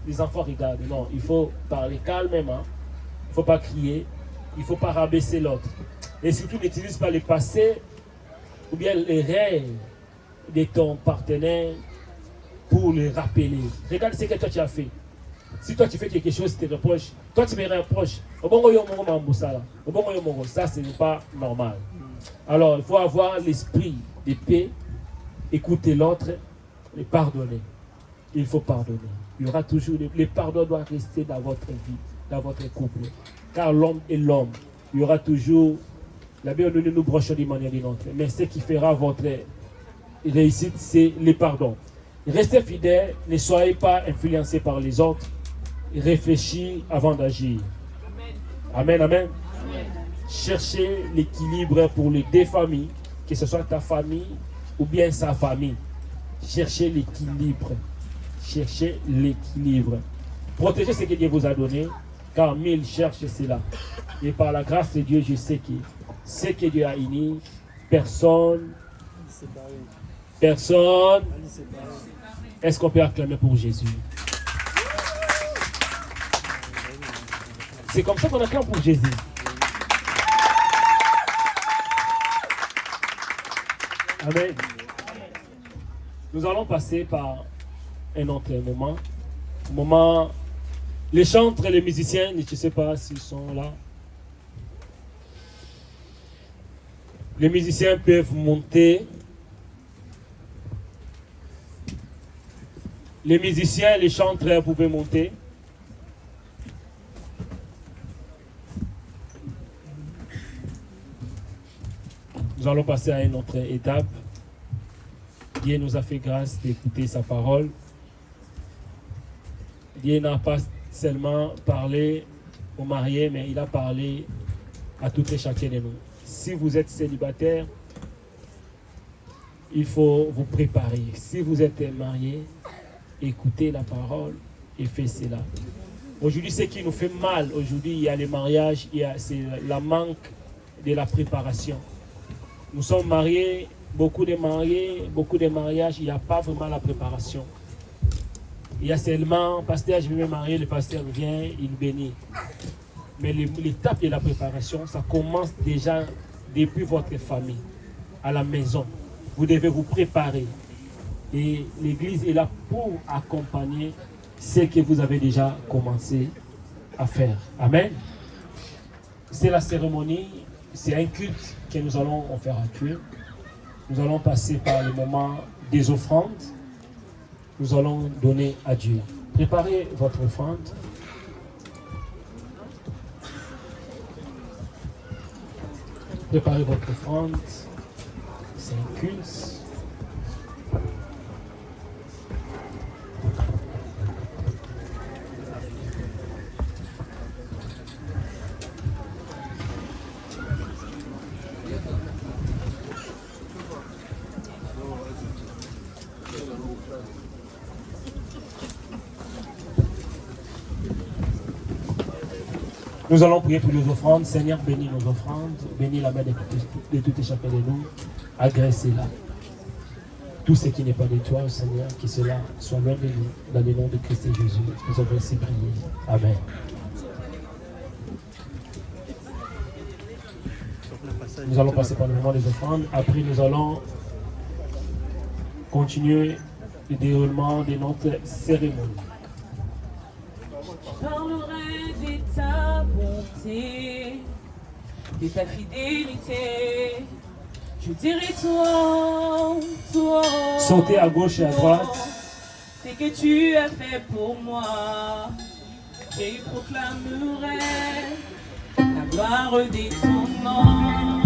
Les enfants regardent. Non, il faut parler calmement. Il ne faut pas crier. Il ne faut pas rabaisser l'autre. Et surtout, n'utilise pas le passé ou bien les rêves de ton partenaire pour le rappeler. Regarde ce que toi tu as fait. Si toi tu fais quelque chose, tu te reproches. Toi tu me reproches. Ça, ce n'est pas normal. Alors, il faut avoir l'esprit de paix, écouter l'autre et pardonner. Il faut pardonner. Il y aura toujours, le pardon doit rester dans votre vie, dans votre couple. Car l'homme est l'homme. Il y aura toujours, la Bible nous broche d'une manière ou d'une autre. Mais ce qui fera votre réussite, c'est le pardon. Restez fidèles, ne soyez pas influencés par les autres. Réfléchis avant d'agir. Amen, amen. Cherchez l'équilibre pour les deux familles, que ce soit ta famille ou bien sa famille. Cherchez l'équilibre. Cherchez l'équilibre. Protégez ce que Dieu vous a donné, car mille cherchent cela. Et par la grâce de Dieu, je sais que ce que Dieu a uni, personne. Est-ce qu'on peut acclamer pour Jésus? C'est comme ça qu'on acclame pour Jésus. Amen. Nous allons passer par un autre moment. Les chantres et les musiciens, je ne sais pas s'ils sont là. Les musiciens peuvent monter. Les musiciens, les chanteurs, vous pouvez monter. Nous allons passer à une autre étape. Dieu nous a fait grâce d'écouter sa parole. Dieu n'a pas seulement parlé aux mariés, mais il a parlé à toutes et chacun de nous. Si vous êtes célibataire, il faut vous préparer. Si vous êtes marié, écoutez la parole et faites cela. Aujourd'hui, ce qui nous fait mal, aujourd'hui, il y a les mariages, c'est la manque de la préparation. Nous sommes mariés, beaucoup de mariages, il n'y a pas vraiment la préparation. Il y a seulement, pasteur, je vais me marier, le pasteur vient, il bénit. Mais l'étape de la préparation, ça commence déjà depuis votre famille, à la maison. Vous devez vous préparer. Et l'église est là pour accompagner ce que vous avez déjà commencé à faire. Amen. C'est la cérémonie, c'est un culte que nous allons en faire à Dieu. Nous allons passer par le moment des offrandes. Nous allons donner à Dieu. Préparez votre offrande. Préparez votre offrande. C'est un culte. Nous allons prier pour nos offrandes. Seigneur, bénis nos offrandes. Bénis la main de toutes les chapelles de nous. Agressez-la. Tout ce qui n'est pas de toi, Seigneur, que cela soit loin de nous. Dans le nom de Christ et Jésus, nous avons ainsi prié. Amen. Nous allons passer par le moment des offrandes. Après, nous allons continuer le déroulement de notre cérémonie. Je parlerai de ta bonté, de ta fidélité. Je dirai toi, toi. Sautez à gauche et à droite. C'est que tu as fait pour moi. Je proclamerai la gloire de ton nom.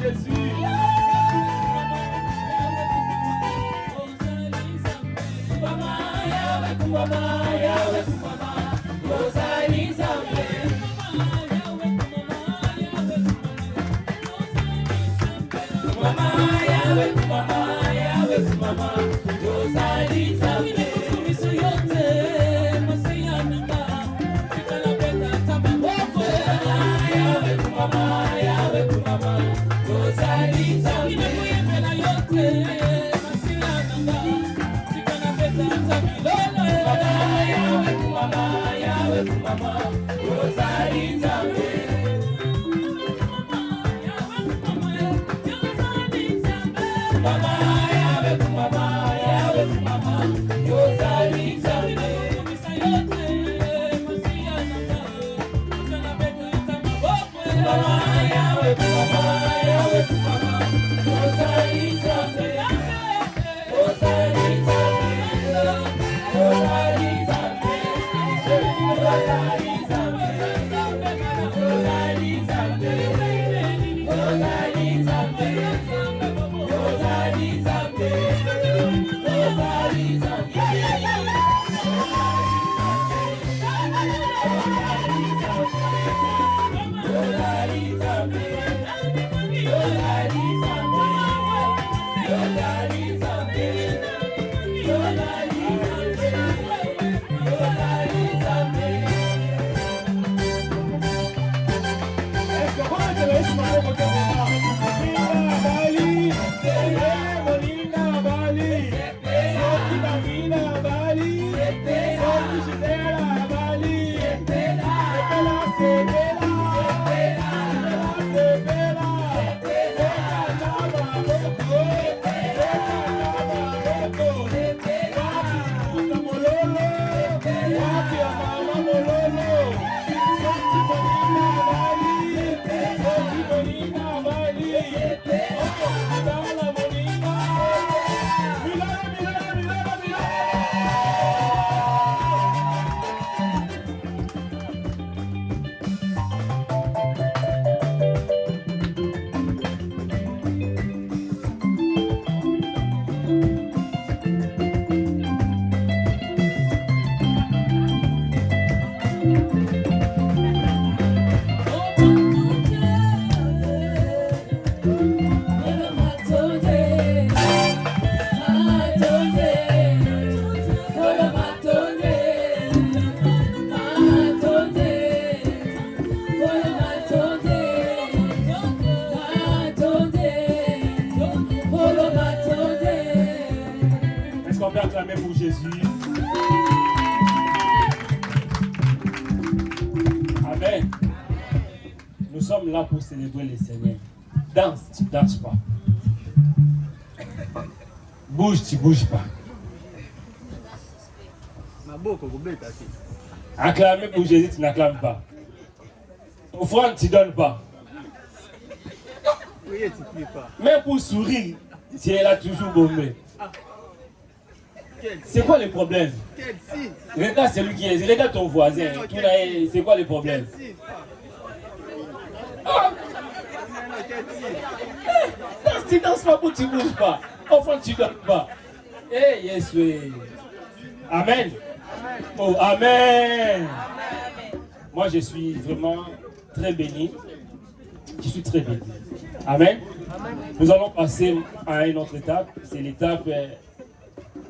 Jésus. Est-ce qu'on peut acclamer pour Jésus? Amen. Nous sommes là pour célébrer le Seigneur. Danse, tu ne danses pas. Bouge, tu ne bouges pas. Acclamer pour Jésus, tu n'acclames pas. Offrande, tu ne donnes pas. Même pour sourire, tu es là toujours gommé. C'est quoi le problème? Regarde celui qui est, regarde ton voisin. C'est quoi le problème? Tu ne danses pas pour tu ne bouges pas. Enfant, tu ne donnes pas. Eh, yes, oui. Amen. Oh, amen. Moi, je suis vraiment très béni. Je suis très béni. Amen. Nous allons passer à une autre étape. C'est l'étape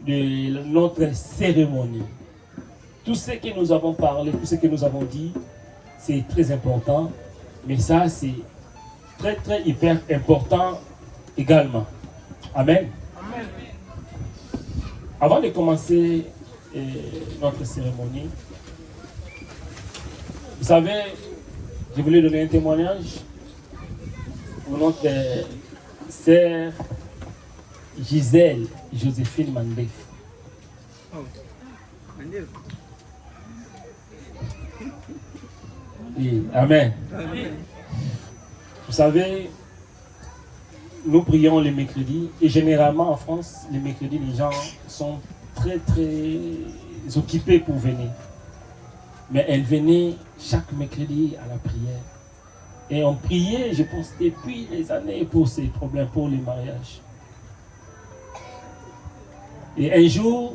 de notre cérémonie. Tout ce que nous avons parlé, tout ce que nous avons dit, c'est très important. Mais ça, c'est très, très hyper important également. Amen. Amen. Avant de commencer notre cérémonie, vous savez, je voulais donner un témoignage pour notre sœur Gisèle Joséphine Mandef. Oui, amen. Amen. Vous savez, nous prions les mercredis et généralement en France, les mercredis, les gens sont très très occupés pour venir. Mais elle venait chaque mercredi à la prière Et on priait, je pense, depuis des années pour ces problèmes, pour les mariages. Et un jour,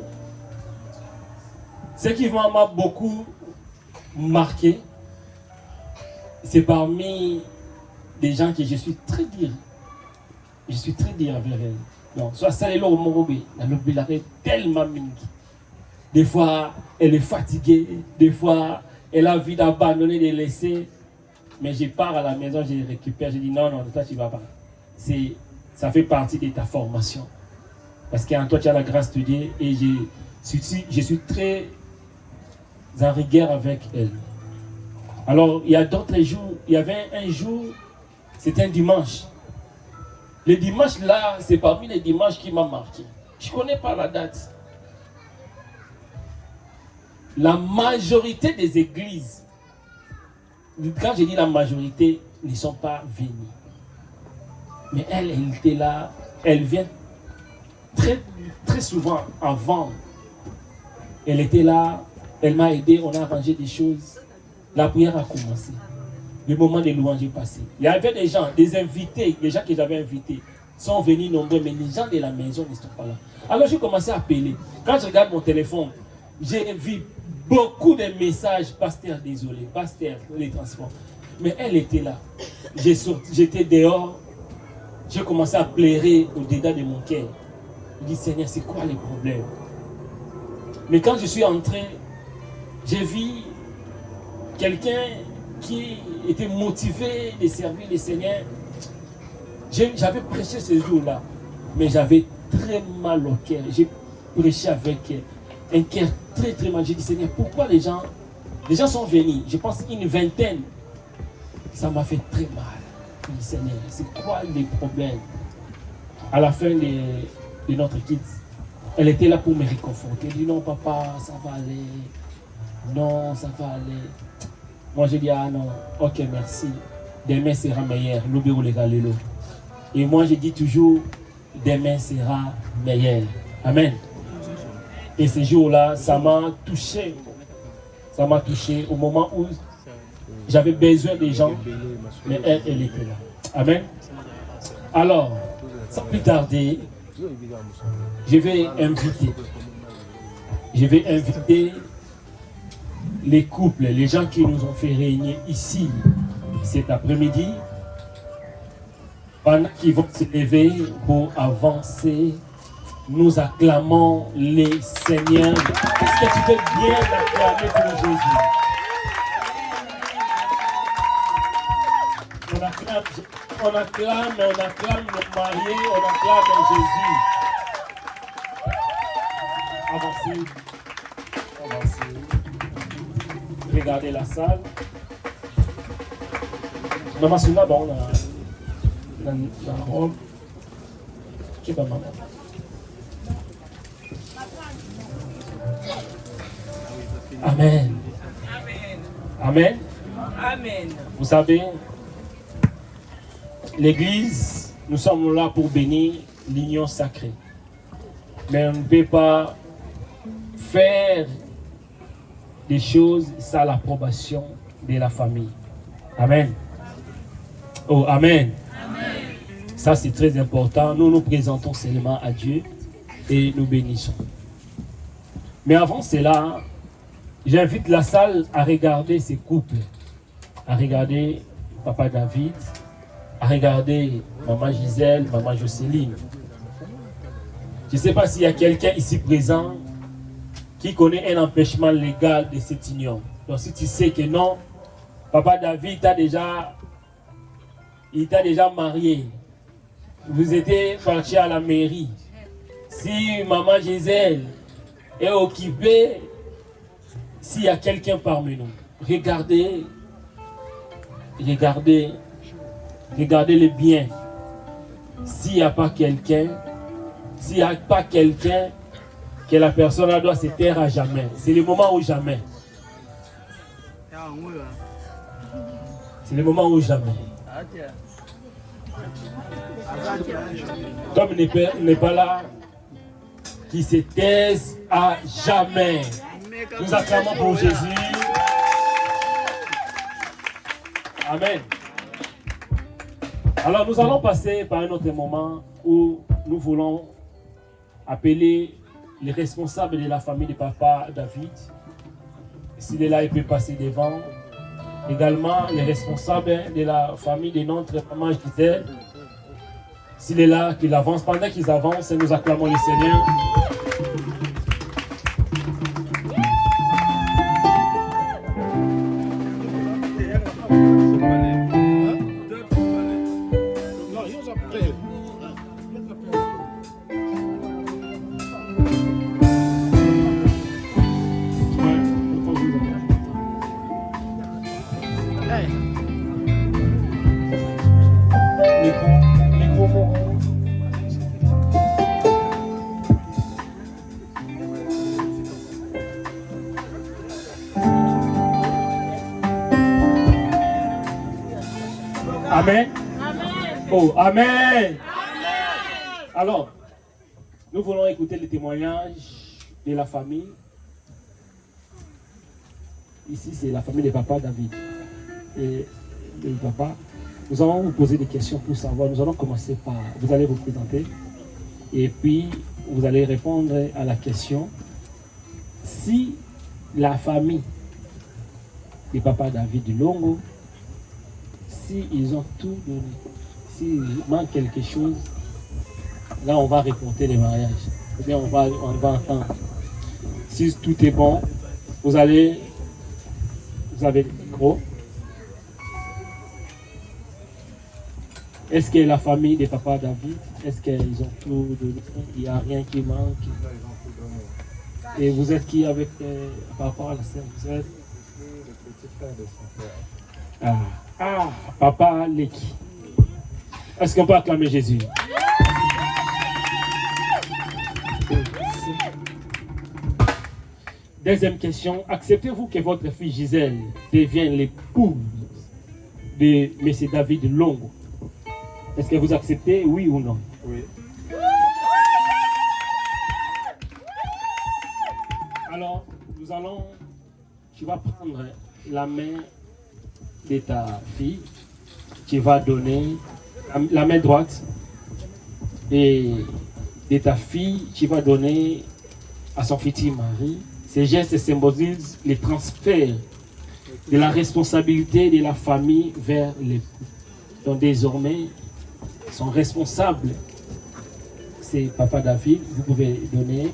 ce qui m'a beaucoup marqué, c'est parmi des gens que je suis très dur. Je suis très dur avec elle. Donc, soit ça, elle est tellement mingi. Des fois, elle est fatiguée. Des fois, elle a envie d'abandonner, de laisser. Mais je pars à la maison, je les récupère. Je dis non, non, toi, tu ne vas pas. Ça fait partie de ta formation. Parce qu'en toi, tu as la grâce de Dieu. Et je suis très en rigueur avec elle. Alors, il y a d'autres jours. Il y avait un jour, c'était un dimanche. Le dimanche là, c'est parmi les dimanches qui m'a marqué. Je ne connais pas la date. La majorité des églises, quand je dis la majorité, ne sont pas venues. Mais elle était là. Elle vient très, très souvent avant. Elle était là. Elle m'a aidé. On a arrangé des choses. La prière a commencé. Le moment des louanges est passé. Il y avait des gens, des invités, les gens que j'avais invités sont venus nombreux, mais les gens de la maison ne sont pas là. Alors j'ai commencé à appeler. Quand je regarde mon téléphone, j'ai vu beaucoup de messages. Pasteur, désolé, pasteur, les transports. Mais elle était là. J'étais dehors. J'ai commencé à pleurer au-dedans de mon cœur. Je dis, Seigneur, c'est quoi les problèmes? Mais quand je suis entré, j'ai vu quelqu'un qui était motivé de servir le Seigneur. J'avais prêché ce jour-là, mais j'avais très mal au cœur. J'ai prêché avec un cœur très très mal. J'ai dit, Seigneur, pourquoi les gens sont venus? Je pense une vingtaine. Ça m'a fait très mal. Je dis, Seigneur, c'est quoi les problèmes? À la fin de notre kids, elle était là pour me réconforter. Elle dit, non papa, ça va aller. Non, ça va aller. Moi, j'ai dit, ah non, ok, merci. Demain sera meilleur. Et moi, je dis toujours, demain sera meilleur. Amen. Et ce jour-là, ça m'a touché. Ça m'a touché au moment où j'avais besoin des gens, mais elle était là. Amen. Alors, sans plus tarder, je vais inviter les couples, les gens qui nous ont fait réunir ici cet après-midi, pendant qu'ils vont se lever pour avancer, nous acclamons les Seigneurs. Est-ce que tu peux bien acclamer pour Jésus? On acclame le marié, on acclame Jésus. Avancez. Regardez la salle. Maman, c'est là, bon, la robe. Qui va maman? Amen. Amen. Amen. Vous savez, l'Église, nous sommes là pour bénir l'union sacrée. Mais on ne peut pas faire des choses sans l'approbation de la famille. Amen. Oh, amen. Amen. Ça, c'est très important. Nous nous présentons seulement à Dieu et nous bénissons. Mais avant cela, j'invite la salle à regarder ces couples, à regarder Papa David, à regarder Maman Gisèle, Maman Jocelyne. Je ne sais pas s'il y a quelqu'un ici présent qui connaît un empêchement légal de cette union. Donc si tu sais que non, Papa David il t'a déjà marié. Vous étiez parti à la mairie. Si Maman Gisèle est occupée, s'il y a quelqu'un parmi nous, regardez le bien. S'il n'y a pas quelqu'un, que la personne doit se taire à jamais. C'est le moment où jamais. C'est le moment où jamais. Comme il n'est pas là, qui se taise à jamais. Nous acclamons pour Jésus. Amen. Alors nous allons passer par un autre moment où nous voulons appeler les responsables de la famille de papa David. S'il est là, il peut passer devant. Également les responsables de la famille de notre maman Gisèle. S'il est là, qu'il avance. Pendant qu'ils avancent, nous acclamons le Seigneur. Amen. Oh, Amen. Amen. Alors, nous voulons écouter les témoignages de la famille. Ici, c'est la famille de papa David. Et le papa, nous allons vous poser des questions pour savoir. Nous allons commencer par, vous allez vous présenter. Et puis, vous allez répondre à la question. Si la famille de papa David de Longo, si ils ont tout donné, s'il manque quelque chose, là on va raconter les mariages. Ou bien on va entendre. Si tout est bon, vous avez le micro. Est-ce que la famille de papa David, est-ce qu'ils ont tout donné? Il n'y a rien qui manque? Et vous êtes qui avec par rapport à la scène? Vous êtes le petit frère de son père. Papa Leki. Est-ce qu'on peut acclamer Jésus? Deuxième question. Acceptez-vous que votre fille Gisèle devienne l'épouse de M. David Longo? Est-ce que vous acceptez, oui ou non? Oui. Alors, tu vas prendre la main de ta fille, tu vas donner la main droite, et de ta fille, tu vas donner à son futur mari. Ces gestes symbolisent le transfert de la responsabilité de la famille vers l'époux. Donc désormais, son responsable, c'est papa David. Vous pouvez donner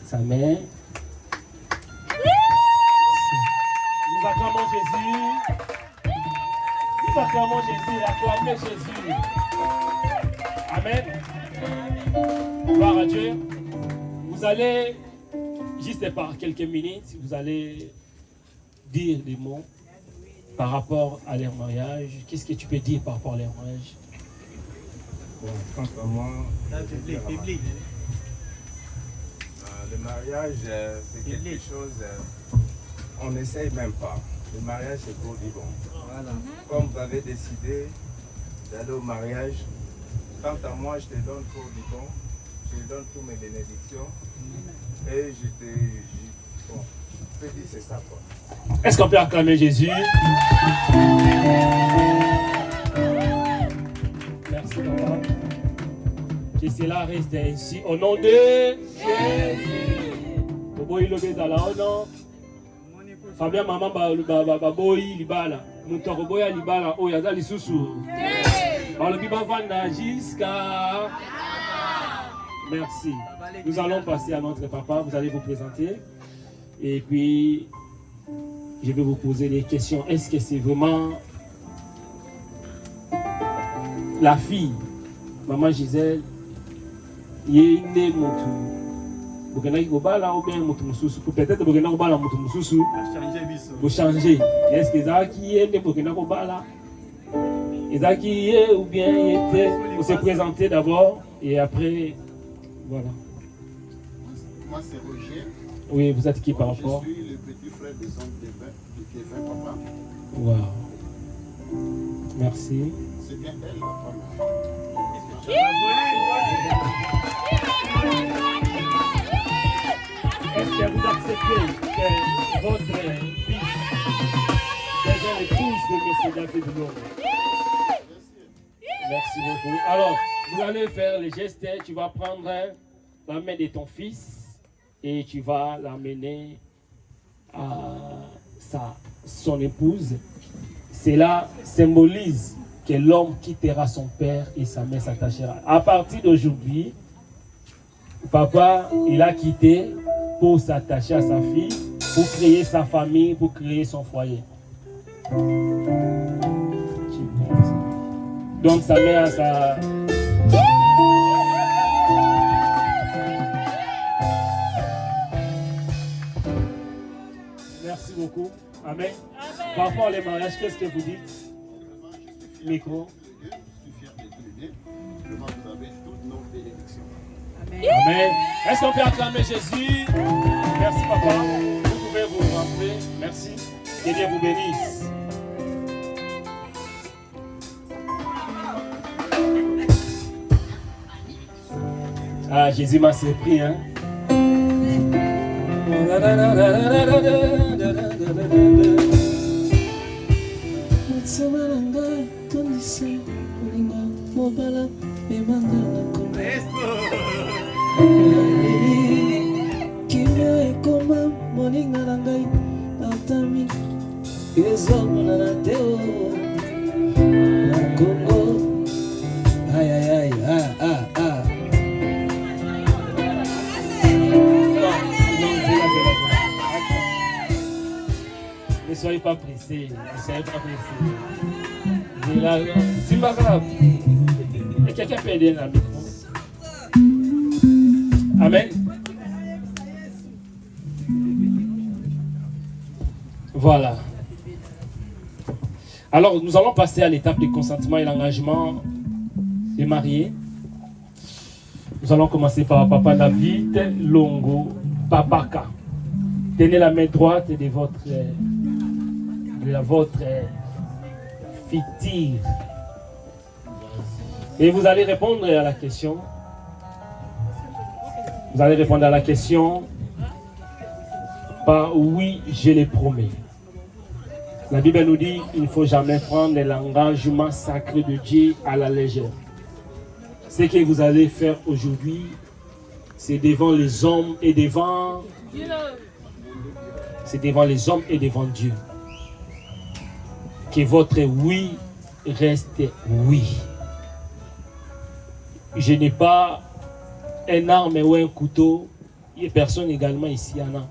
sa main. Nous acclamons Jésus. Nous acclamons Jésus. Acclamez Jésus. Amen. Gloire à Dieu. Vous allez, juste par quelques minutes, vous allez dire des mots par rapport à leur mariage. Qu'est-ce que tu peux dire par rapport à leur mariage? Bon, quant à moi, le mariage, c'est quelque chose, on n'essaye même pas. Le mariage, c'est pour vivre. Voilà. Comme vous avez décidé d'aller au mariage, quant à moi, je te donne pour vivre. Je te donne toutes mes bénédictions. Et bon, je peux dire c'est ça quoi. Est-ce qu'on peut acclamer Jésus? Merci papa. Que cela reste ainsi au nom de Jésus. Boboyi lobe zala ono. Fabien maman ba boyi libala. Muto boya libala o yaza lisusu. Balobi bavanda jusqu'à. Merci. Nous allons passer à notre papa. Vous allez vous présenter. Et puis, je vais vous poser des questions. Est-ce que c'est vraiment la fille, maman Gisèle, yende mutu? Bokena kobala ou bien mutu mususu? Peut-être bokena kobala mutu mususu. Vous changez. Est-ce que ça qui yende bokena kobala? Est-ce qui est ou bien était? Vous se présenter d'abord et après, voilà. Moi c'est Roger. Oui, vous êtes qui par rapport? Je suis le petit frère de son défunt papa. Wow. Merci. C'est bien elle, la femme. Est-ce que vous acceptez que votre fils devienne l'épouse de M. David Longo? Merci beaucoup. Alors, vous allez faire les gestes. Tu vas prendre la main de ton fils et tu vas l'amener à son épouse. Cela symbolise que l'homme quittera son père et sa mère s'attachera. À partir d'aujourd'hui, papa, il a quitté pour s'attacher à sa fille, pour créer sa famille, pour créer son foyer. Donc sa mère, sa... Merci beaucoup. Amen. Par rapport au mariage, qu'est-ce que vous dites? Micro. Je suis fier de tous les deux. Vraiment, vous avez toutes nos bénédictions. Amen. Est-ce qu'on peut acclamer Jésus? Merci papa. Vous pouvez vous rentrer. Merci. Que Dieu vous bénisse. Ah, Jésus m'a surpris, hein? Ne soyez pas pressés, ne soyez pas pressés. C'est pas grave. Et quelqu'un peut aider la micro. Amen. Voilà. Alors, nous allons passer à l'étape du consentement et l'engagement des mariés. Nous allons commencer par Papa David Longo Babaka. Tenez la main droite de votre fitir. Et vous allez répondre à la question. Vous allez répondre à la question par oui, je le promets. La Bible nous dit qu'il ne faut jamais prendre l'engagement sacré de Dieu à la légère. Ce que vous allez faire aujourd'hui, c'est devant les hommes et devant... C'est devant les hommes et devant Dieu. Que votre oui reste oui. Je n'ai pas un arme ou un couteau. Il y a personne également ici, Anna,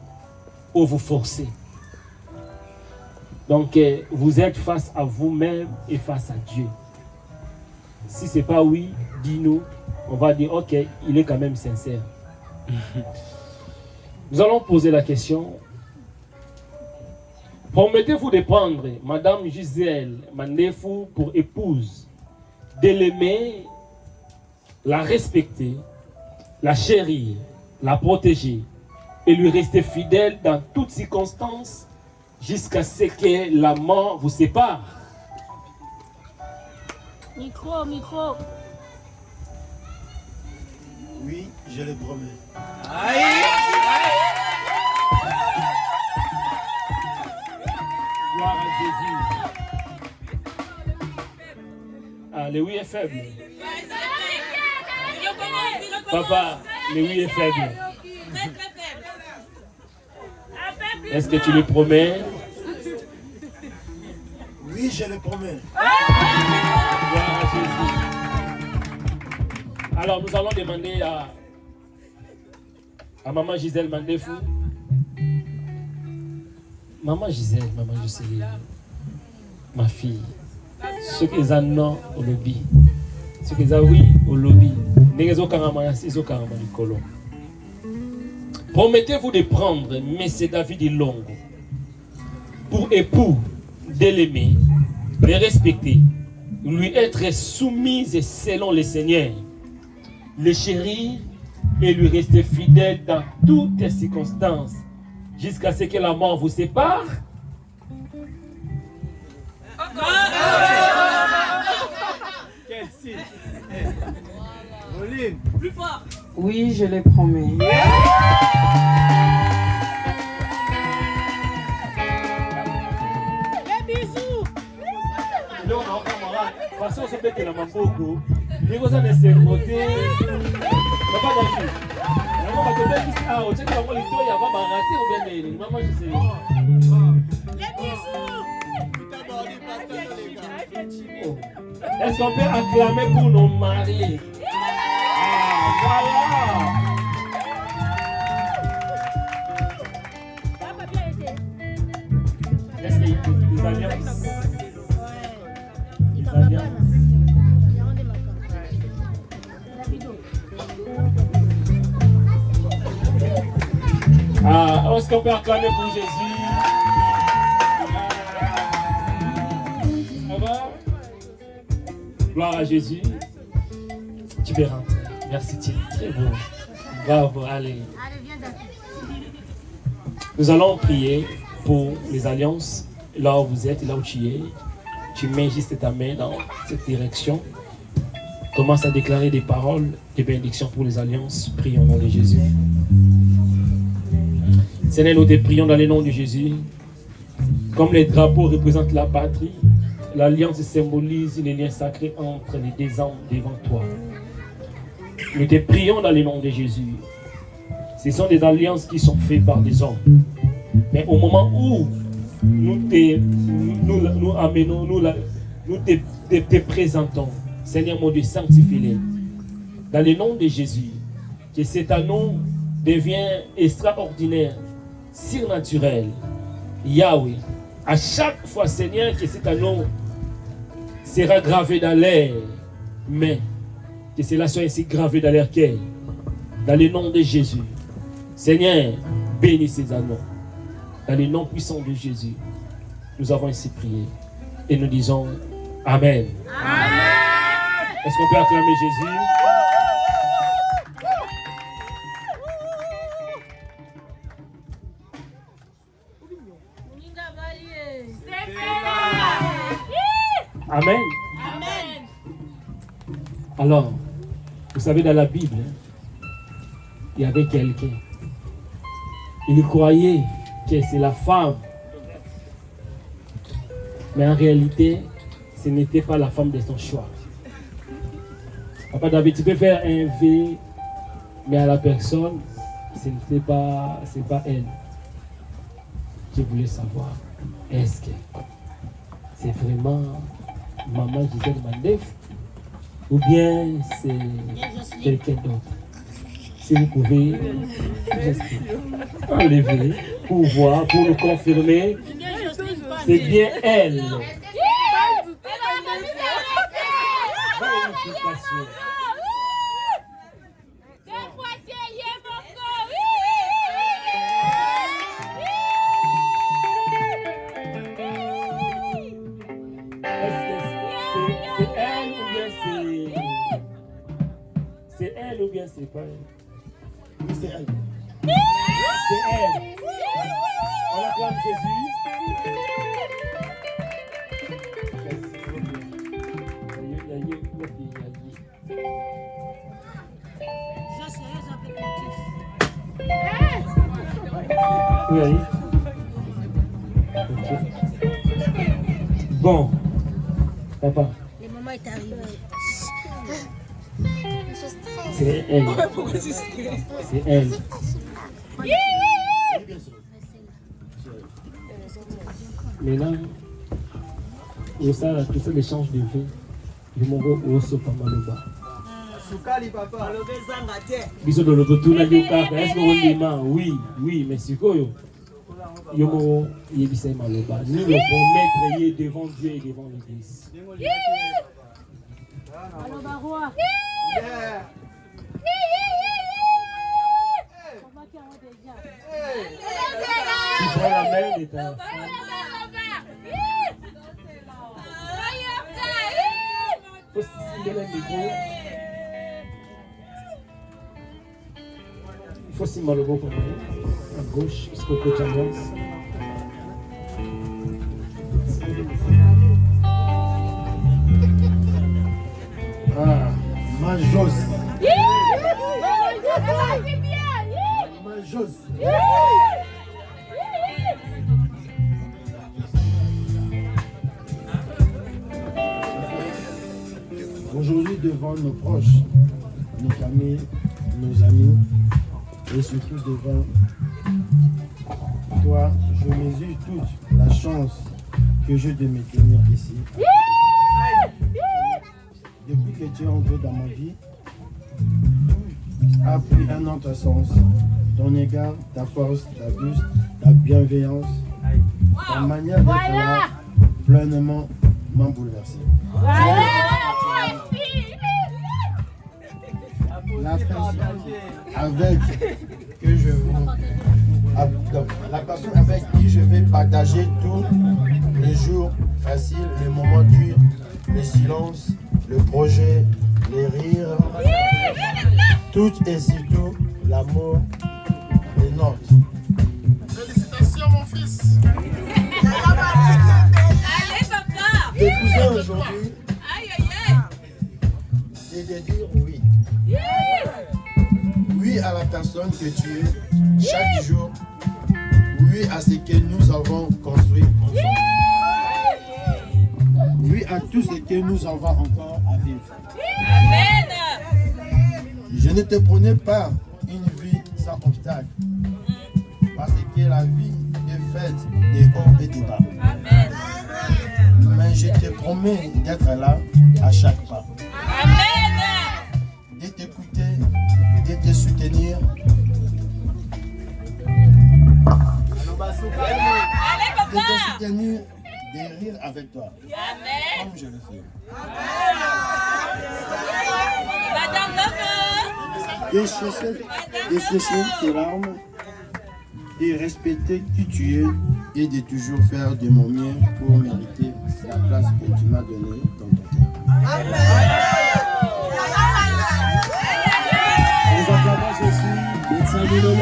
pour vous forcer. Donc, vous êtes face à vous-même et face à Dieu. Si ce n'est pas oui, dis-nous. On va dire, ok, il est quand même sincère. Nous allons poser la question. Promettez-vous de prendre Madame Gisèle Mandefou pour épouse, de l'aimer, la respecter, la chérir, la protéger et lui rester fidèle dans toutes circonstances jusqu'à ce que la mort vous sépare? Micro. Oui, je le promets. Gloire à Jésus. Ah, le oui est faible. Papa, le oui est faible. Est-ce que tu le promets? Oui, je le promets. Gloire à Jésus. Alors, nous allons demander à Maman Gisèle Mandefou. Maman Gisèle, ma fille. Ce qu'ils ont non au lobby. Ce qu'ils ont oui au lobby. Promettez-vous de prendre M. David Longo pour époux, de l'aimer, de respecter, lui être soumise selon le Seigneur, le chérir et lui rester fidèle dans toutes les circonstances jusqu'à ce que la mort vous sépare? Quel signe. Pauline. Plus fort. Oui, je le promets. Les bisous. Non, façon se fait que la mamboko, les gosses ne se côté, papa d'avis. Maman va te dire ah, on sait que maman il doit y avoir raté ou bien les maman je sais. Les bisous. Est-ce qu'on peut acclamer pour nos maris? Ah, voilà. Est-ce qu'il y a des alliances? Des alliances? Ah, est-ce qu'on peut acclamer pour Jésus? Ça va? Gloire à Jésus. Tu peux rentrer. Merci, tu es très beau. Bravo, allez. Nous allons prier pour les alliances. Là où vous êtes, là où tu es, tu mets juste ta main dans cette direction. Commence à déclarer des paroles de bénédiction pour les alliances. Prions au nom de Jésus. Seigneur, nous te prions dans le nom de Jésus. Comme les drapeaux représentent la patrie, l'alliance symbolise les liens sacrés entre les deux hommes devant toi. Nous te prions dans le nom de Jésus. Ce sont des alliances qui sont faites par des hommes. Mais au moment où nous te présentons, Seigneur mon Dieu, sanctifie-les. Dans le nom de Jésus, que cet anneau devient extraordinaire, surnaturel. Yahweh, à chaque fois, Seigneur, que cet anneau sera gravé dans l'air, mais que cela soit ainsi gravé dans l'air cœur. Dans le nom de Jésus, Seigneur, bénis ces anneaux. Dans le nom puissant de Jésus, nous avons ainsi prié. Et nous disons Amen. Amen. Est-ce qu'on peut acclamer Jésus? Amen. Amen. Alors, vous savez, dans la Bible, il y avait quelqu'un. Il croyait que c'est la femme. Mais en réalité, ce n'était pas la femme de son choix. Papa David, tu peux faire un V, mais à la personne, ce n'était pas, c'est pas elle. Je voulais savoir, est-ce que c'est vraiment maman Gisèle Mandef ou bien c'est quelqu'un d'autre? Si vous pouvez juste enlever pour voir, pour nous confirmer, c'est bien elle. Vérification. C'est elle ou bien c'est pas elle? Oui, c'est elle. C'est elle. On acclame Jésus. Oui. Okay. Bon, papa. Le moment est arrivé. C'est elle. C'est elle. Maintenant, au ça, tout ça, l'échange de vin. Le mongo au sopa maloba. Sukali papa. Biso de l'obotuna yoka. Est-ce que vous dites oui, oui, mais c'est quoi yo? Yomo yebisa maloba. Nous le promettre y devant Dieu et devant l'Église. Maloba roi. Tu prends la main de ta femme. Faut signer le micro. Il faut signer le micro pour moi. À gauche, jusqu'au côté avance. Ah, Majos. Majos. Aujourd'hui, devant nos proches, nos familles, nos amis, et surtout devant toi, je mesure toute la chance que j'ai de me tenir ici. Depuis que tu es entré dans ma vie, a pris un autre sens. Ton égard, ta force, ta douce, ta bienveillance, ta manière d'être là, pleinement m'a bouleversé. La personne avec que je vous, la personne avec qui je vais partager tous les jours faciles, les moments durs, les silences, le projet, les rires, tout et surtout l'amour des nôtres. Félicitations mon fils. Allez papa. D'épouser aujourd'hui et de dire oui. Oui à la personne que tu es chaque jour. Oui à ce que nous avons construit ensemble. Oui à tout ce que nous avons encore à vivre. Amen. Je ne te prenais pas une vie sans obstacle. Parce que la vie est faite des hauts et des bas. Amen. Mais je te promets d'être là à chaque pas. Amen. De t'écouter, de te soutenir. Allez De te papa. soutenir, de rire avec toi. Amen. Comme je le fais. Madame Lover. De sécher tes larmes, de respecter qui tu es et de toujours faire de mon mieux pour mériter la place que tu m'as donnée dans ton cœur. Nous acclamons Jésus. Médecin Vilole.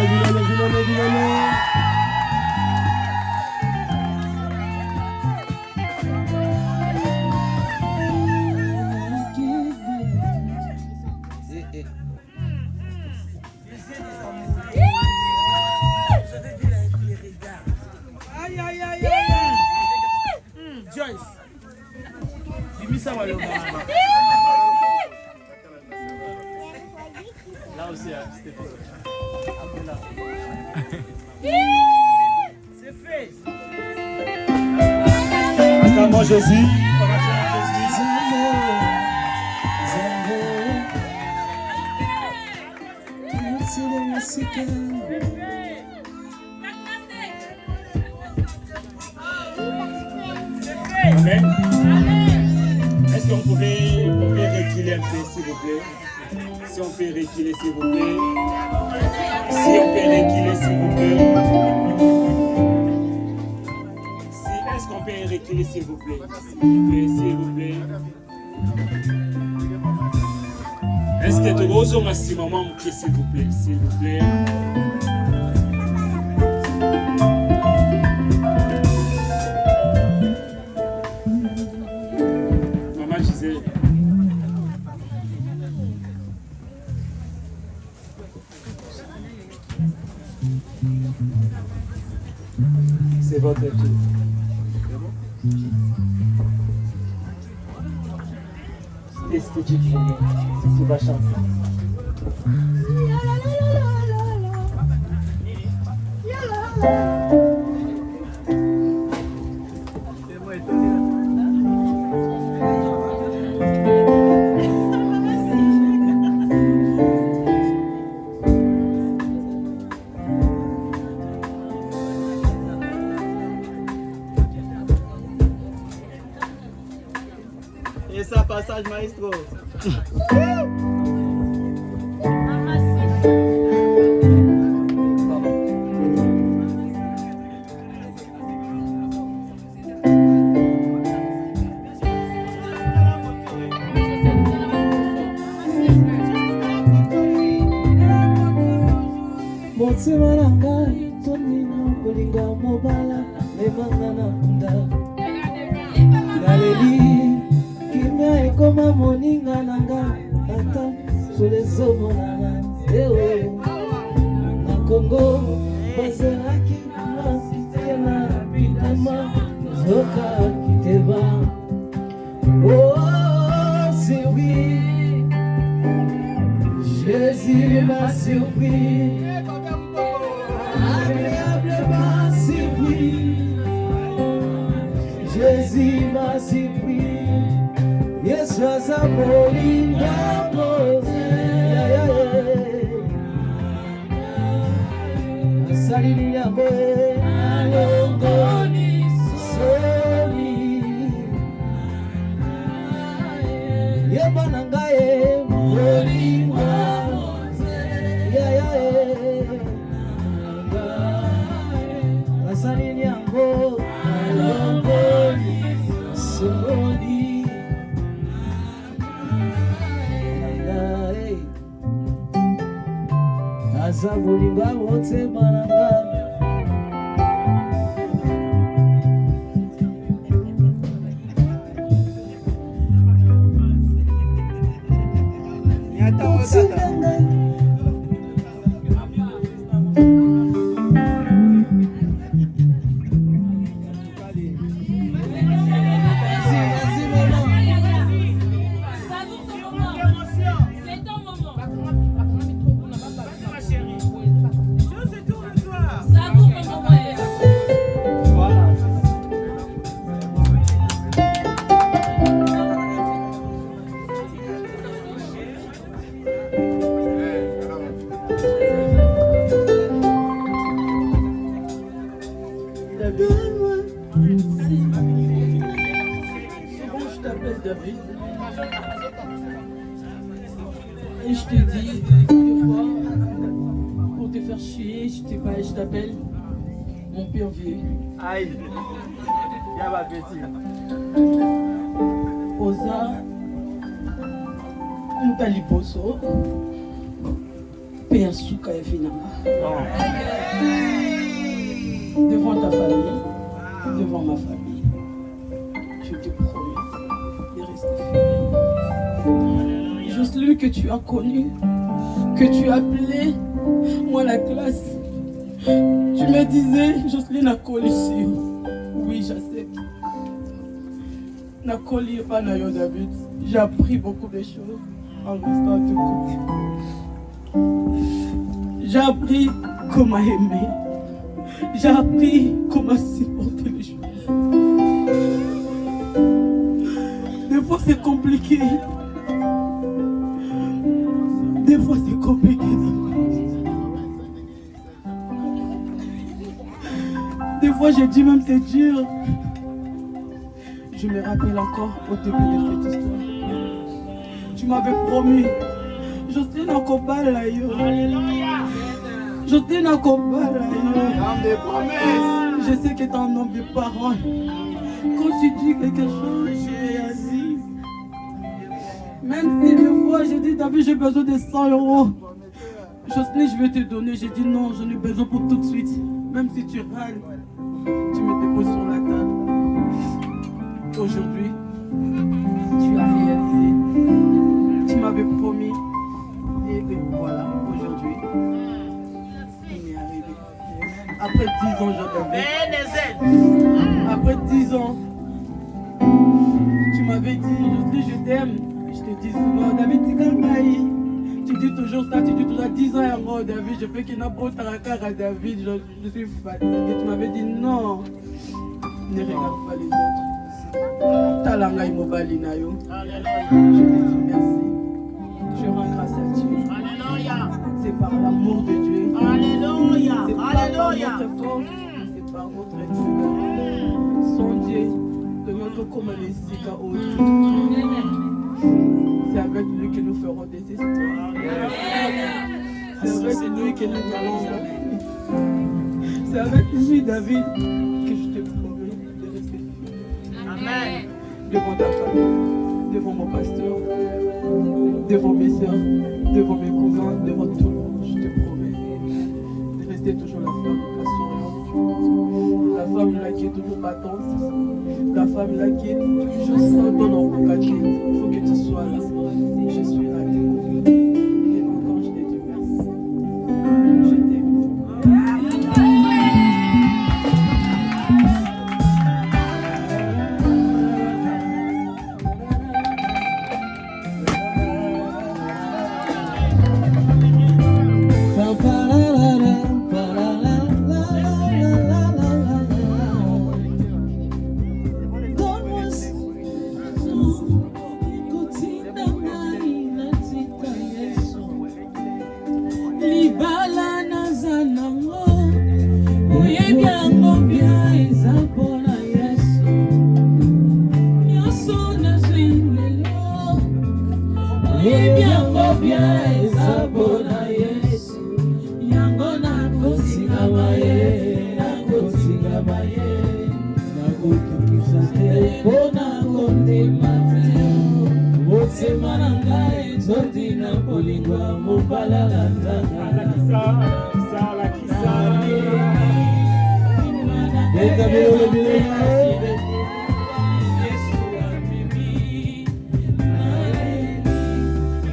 Joyce, dis-moi ça, Malo. Là aussi, c'était c'est fait. Acclamons Jésus. Amen. Est-ce qu'on pouvait reculer un peu, s'il vous plaît? Si on peut reculer, s'il vous plaît. Si on peut reculer, s'il vous plaît. Est-ce qu'on peut reculer, s'il vous plaît? S'il vous plaît. Est-ce que tu oses un maximum moment, s'il vous plaît? S'il vous plaît. C'est votre tour. Qu'est-ce que tu fais? Tu vas chanter. Et ça, passage maestro. Motsima na ngai tonina kolinga mobala lemanga na kunda naleli kimia ekoma moninga na ngai ata solezomonana ewe na Kongo bazalaki masitena bitama zoka kiteba oh c'est oui agréablement surpris. Agréablement surpris. Jésus m'a surpris. Yes, was a bowling Salini yango alongoni soli yeba nangaye molingwa Salini yango alongoni soli Asa bolinga wote malanga Et je te dis, des fois, pour te faire chier, je t'appelle mon pire vieux. Aïe, y'a ma petite. Osa, Mutaliposo, Péasuka et Finama. Devant ta famille, devant ma famille, je te promets de rester fidèle. Jocelyne que tu as connu, que tu appelais, moi la classe, tu me disais, Jocelyne a collé sur. Oui, j'accepte. N'a collé pas Nayo David. J'ai appris beaucoup de choses en restant à te côté. J'ai appris comment aimer. J'ai appris comment supporter les choses. Des fois c'est compliqué. Des fois c'est compliqué. Des fois j'ai dit même c'est dur. Je me rappelle encore au début de cette histoire. Tu m'avais promis. Jocelyne encore pas là. Jocelyne encore pas là. Je sais que tu es un homme de parole. Quand tu dis quelque chose, je réagis. Même si des fois j'ai dit, David, j'ai besoin de 100 €. Jocelyne, je vais te donner. J'ai dit non, j'en ai besoin pour tout de suite. Même si tu râles, tu me déposes sur la table. Aujourd'hui, tu as réalisé. Tu m'avais promis. Et voilà, aujourd'hui, il m'est arrivé. Après 10 ans, après 10 ans, tu m'avais dit, je t'aime. Je te dis souvent, David, tu dis toujours ça, tu dis toujours 10 ans et moi, David, je fais qu'il n'a pas à David, je suis fatigué. Tu m'avais dit non, ne regarde pas les autres. Talanga Imobali Nayo. Je te dis merci. Je rends grâce à Dieu. C'est par l'amour de Dieu. Alléluia. C'est pas par notre force, c'est par notre Dieu. Son Dieu, de notre comme les Sika. C'est avec lui que nous ferons des histoires. C'est avec lui que nous allons. C'est avec lui, David, que je te promets de rester fidèle. Amen. Devant ta famille, devant mon pasteur, devant mes soeurs, devant mes cousins, devant tout le monde, je te promets de rester toujours la femme, la souriante, la femme là qui est toujours battante, la femme là qui est toujours sans ton encouragé. Il faut que tu sois là. Je suis là, tes côtés. Et encore, je te dis merci. Je t'aime. Ebyango bya ezabona Yesu yango nakotingama ye nakotingama ye nakotukisa te mpona kondima te motema na ngai nzondi na bolingo ya mobala na nzanga Eta bilolo bilolo Yesu amimi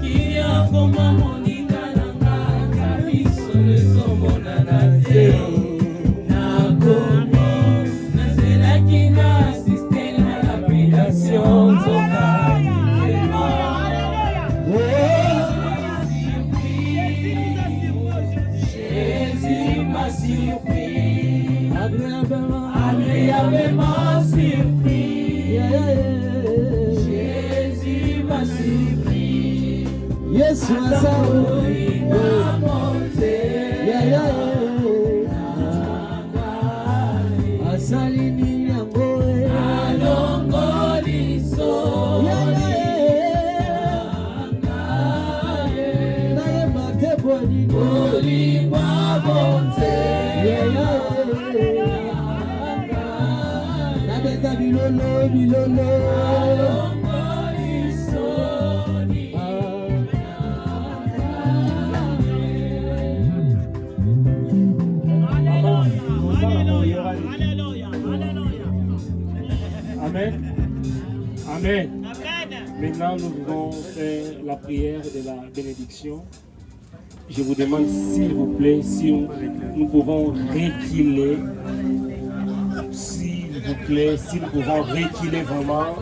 Kia koma monika na ngata Biso lezo mona na zero Nakomi Nazelaki na système na lapidation Zoka Jésus m'a surpris agréablement surpris. Jésus m'a surpris. Yesu asauri m'a monté. Asalini yango alongoli so. Naye mate boni boli m'a monté. Nabeta bilolo bilolo Amen. Amen. Maintenant, nous devons faire la prière de la bénédiction. Je vous demande, s'il vous plaît, si nous pouvons reculer. S'il vous plaît, si nous pouvons reculer vraiment.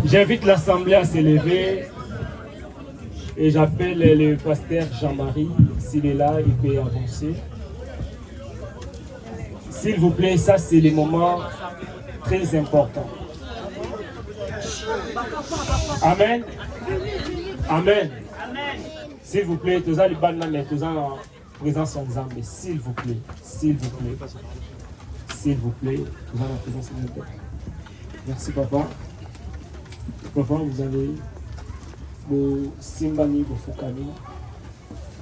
J'invite l'assemblée à se lever et j'appelle le pasteur Jean-Marie. S'il est là, il peut avancer. S'il vous plaît, ça c'est le moment très important. Amen. Amen. S'il vous plaît, tous les bandes, tous en présence en Zambie. S'il vous plaît, s'il vous plaît, s'il vous plaît, tous en présence en Zambie. Merci papa. Papa, vous avez vos Simbani, vos Fukami.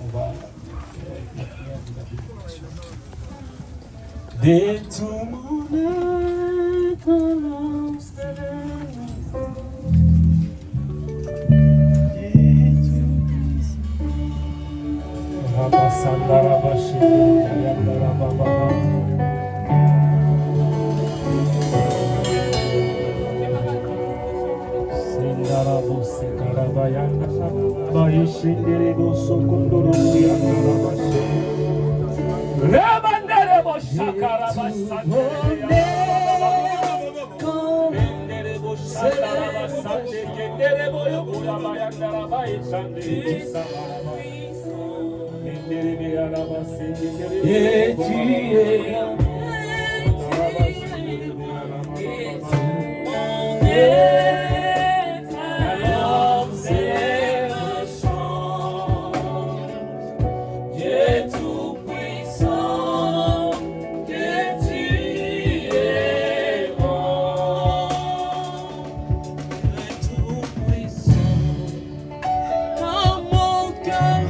On va faire la prière de la bénédiction. De tout mon être, Rabasandara Bashi, Yandara Baba. Sendara Bose Karabayana, Bayishindere Boso Kunduru Yandara Bashi. Rabandere Boshakara Basande. Kendere Boshakara Basande, Kendere Boyo Kurabayandara Bayishande. Et tu es alors c'est le chant Dieu tout-puissant que tu es bon tout-puissant quand mon cœur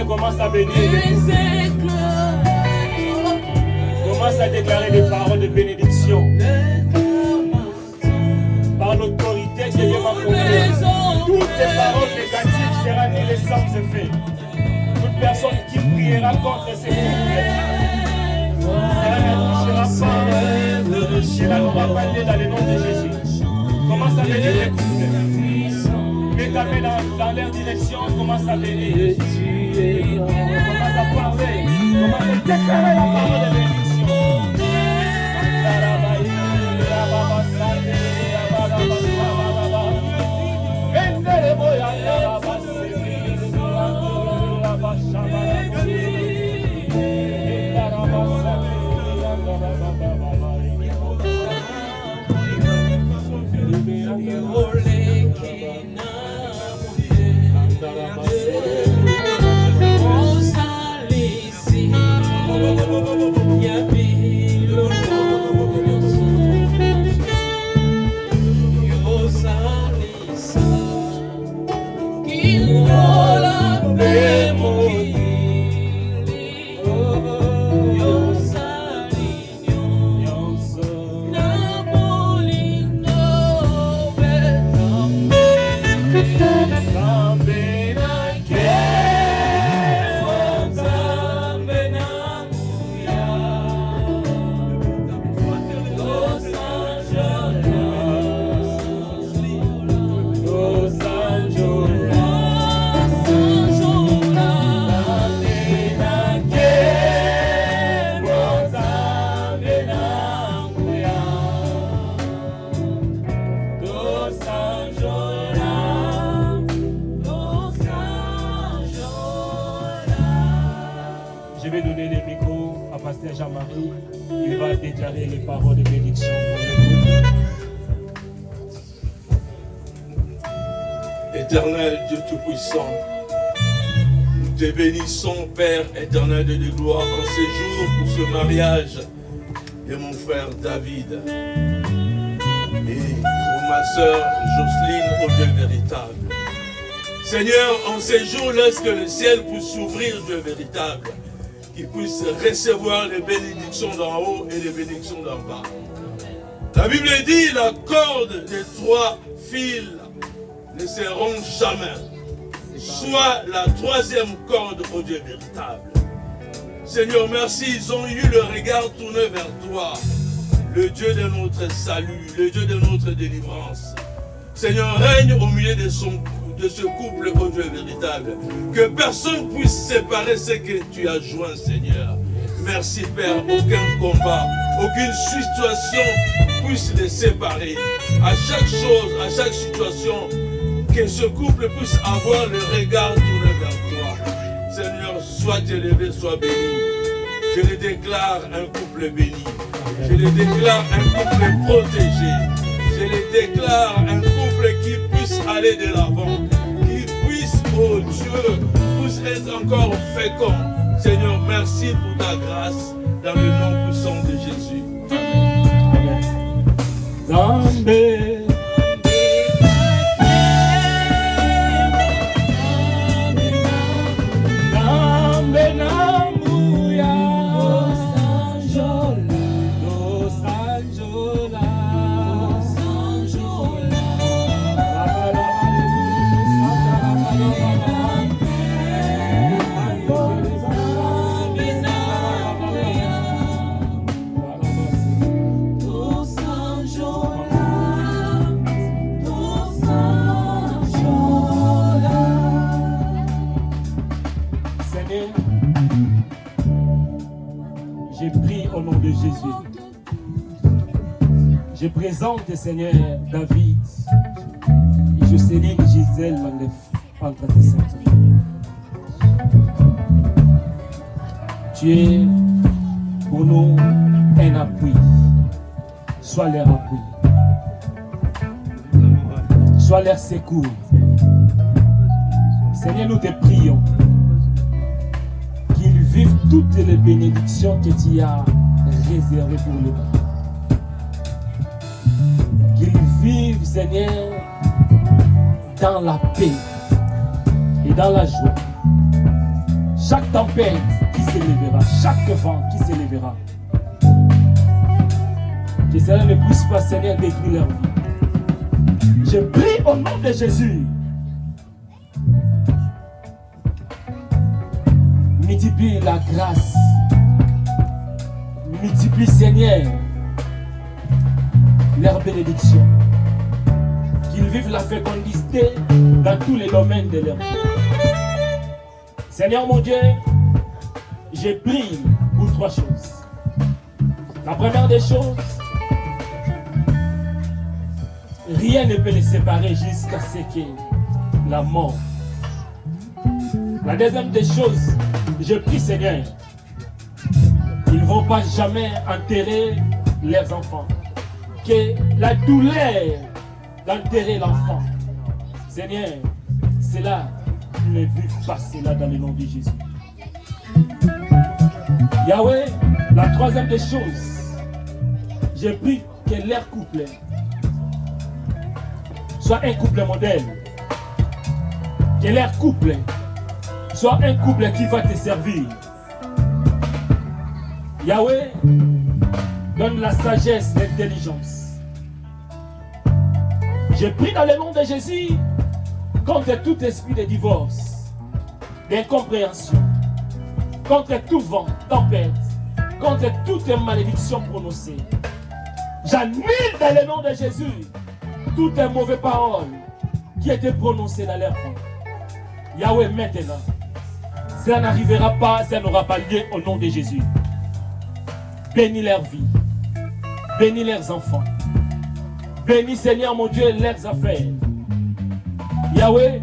commence à bénir. Commence à déclarer des paroles de bénédiction. Par l'autorité que Dieu m'a conférée. Toutes les paroles négatives seront annulées sans effet. Toute personne qui priera contre ces problèmes, cela ne touchera pas. Cela ne va pas aller dans le nom de Jésus. Commence à bénir les problèmes. Mets ta main dans leur direction, commence à bénir. Commence à parler, commence à déclarer la parole de bénédiction. parole de bénédiction pour le groupe. Éternel Dieu Tout-Puissant, nous te bénissons, Père éternel de gloire, en ce jour pour ce mariage de mon frère David et pour ma soeur Jocelyne au Dieu véritable. Seigneur, en ces jours, laisse que le ciel puisse s'ouvrir, Dieu véritable, qu'il puisse recevoir les bénédictions d'en haut et les bénédictions d'en bas. La Bible dit, la corde des 3 fils ne se rompt jamais. Soit la 3e corde au Dieu véritable. Seigneur, merci, ils ont eu le regard tourné vers toi, le Dieu de notre salut, le Dieu de notre délivrance. Seigneur, règne au milieu de ce couple au Dieu véritable. Que personne puisse séparer ce que tu as joint, Seigneur. Merci, Père, aucun combat, aucune situation puisse les séparer. À chaque chose, à chaque situation, que ce couple puisse avoir le regard tourné vers toi. Seigneur, sois élevé, sois béni. Je le déclare un couple béni. Je le déclare un couple protégé. Je le déclare un couple qui puisse aller de l'avant. Qui puisse, oh Dieu, puisse être encore fécond. Seigneur, merci pour ta grâce dans le nom puissant de Jésus. Amen. Je présente, Seigneur, David et Jocelyne Gisèle entre tes saintes. Tu es pour nous un appui. Sois leur appui. Sois leur secours. Seigneur, nous te prions qu'ils vivent toutes les bénédictions que tu as réservées pour eux. Qu'ils vivent, Seigneur, dans la paix et dans la joie. Chaque tempête qui s'élèvera, chaque vent qui s'élèvera, que cela ne puisse pas, Seigneur, détruire leur vie. Je prie au nom de Jésus. Multiplie la grâce. Multiplie, Seigneur, leur bénédiction. Qu'ils vivent la fécondité dans tous les domaines de leur vie. Seigneur mon Dieu, je prie pour 3 choses. La première des choses, rien ne peut les séparer jusqu'à ce que la mort. La deuxième des choses, je prie, Seigneur, ils ne vont pas jamais enterrer leurs enfants. Que la douleur d'enterrer l'enfant, Seigneur, c'est là qu'ils ne vivent pas cela dans le nom de Jésus. Yahweh, la troisième des choses, je prie que leur couple soit un couple modèle. Que leur couple soit un couple qui va te servir. Yahweh, donne la sagesse, l'intelligence. Je prie dans le nom de Jésus contre tout esprit de divorce, d'incompréhension, contre tout vent, tempête, contre toute malédiction prononcée. J'annule dans le nom de Jésus toutes les mauvaises paroles qui étaient prononcées dans leur vie. Yahweh, maintenant, ça n'arrivera pas, ça n'aura pas lieu au nom de Jésus. Bénis leur vie, bénis leurs enfants, bénis, Seigneur mon Dieu, leurs affaires. Yahweh,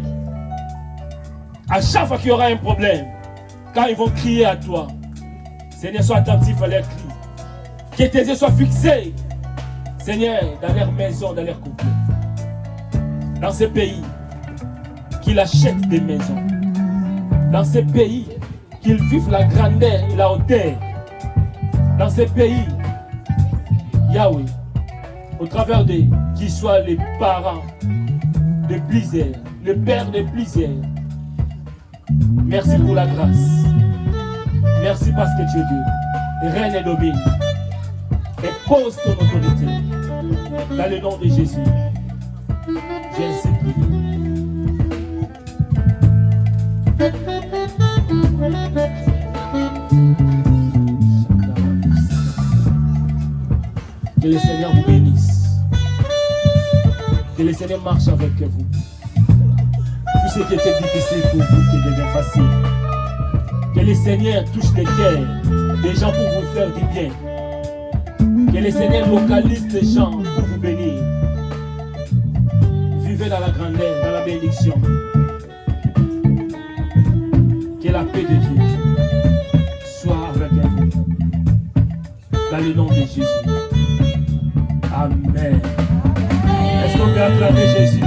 à chaque fois qu'il y aura un problème, quand ils vont crier à toi, Seigneur, sois attentif à leurs cris. Que tes yeux soient fixés, Seigneur, dans leur maison, dans leur couple. Dans ce pays, qu'ils achètent des maisons. Dans ce pays, qu'ils vivent la grandeur et la hauteur. Dans ce pays, Yahweh, au travers de qu'ils soient les parents de plusieurs, le père de plusieurs. Merci pour la grâce. Merci parce que tu es Dieu. Règne et domine. Et pose ton autorité. Dans le nom de Jésus. J'ai ainsi prié. Que le Seigneur vous bénisse. Que le Seigneur marche avec vous. Tout ce qui était difficile pour vous, qui devient facile. Que le Seigneur touche les cœurs des gens pour vous faire du bien. Que le Seigneur localise les gens pour vous bénir. Vivez dans la grandeur, dans la bénédiction. Que la paix de Dieu soit avec vous. Dans le nom de Jésus. Amen. Est-ce qu'on peut acclamer Jésus?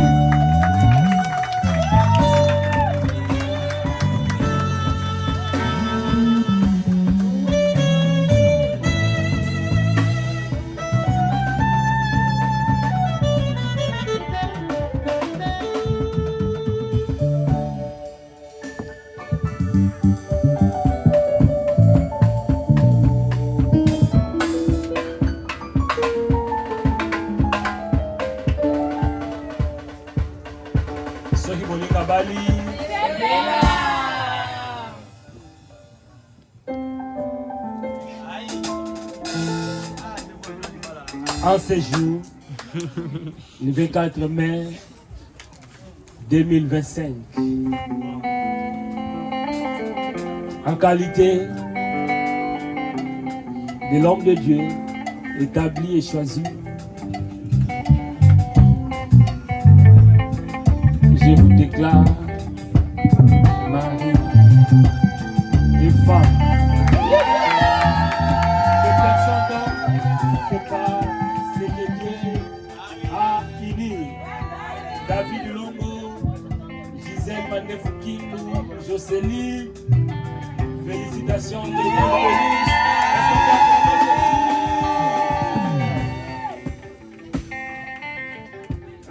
En ce jour, le 24 mai 2025, en qualité de l'homme de Dieu, établi et choisi, je vous déclare mari et femme. Que personne d'autre ne pas ce que Dieu a uni. David Longo, Gisèle Manefoukinou, Jocelyne, félicitations de Dieu.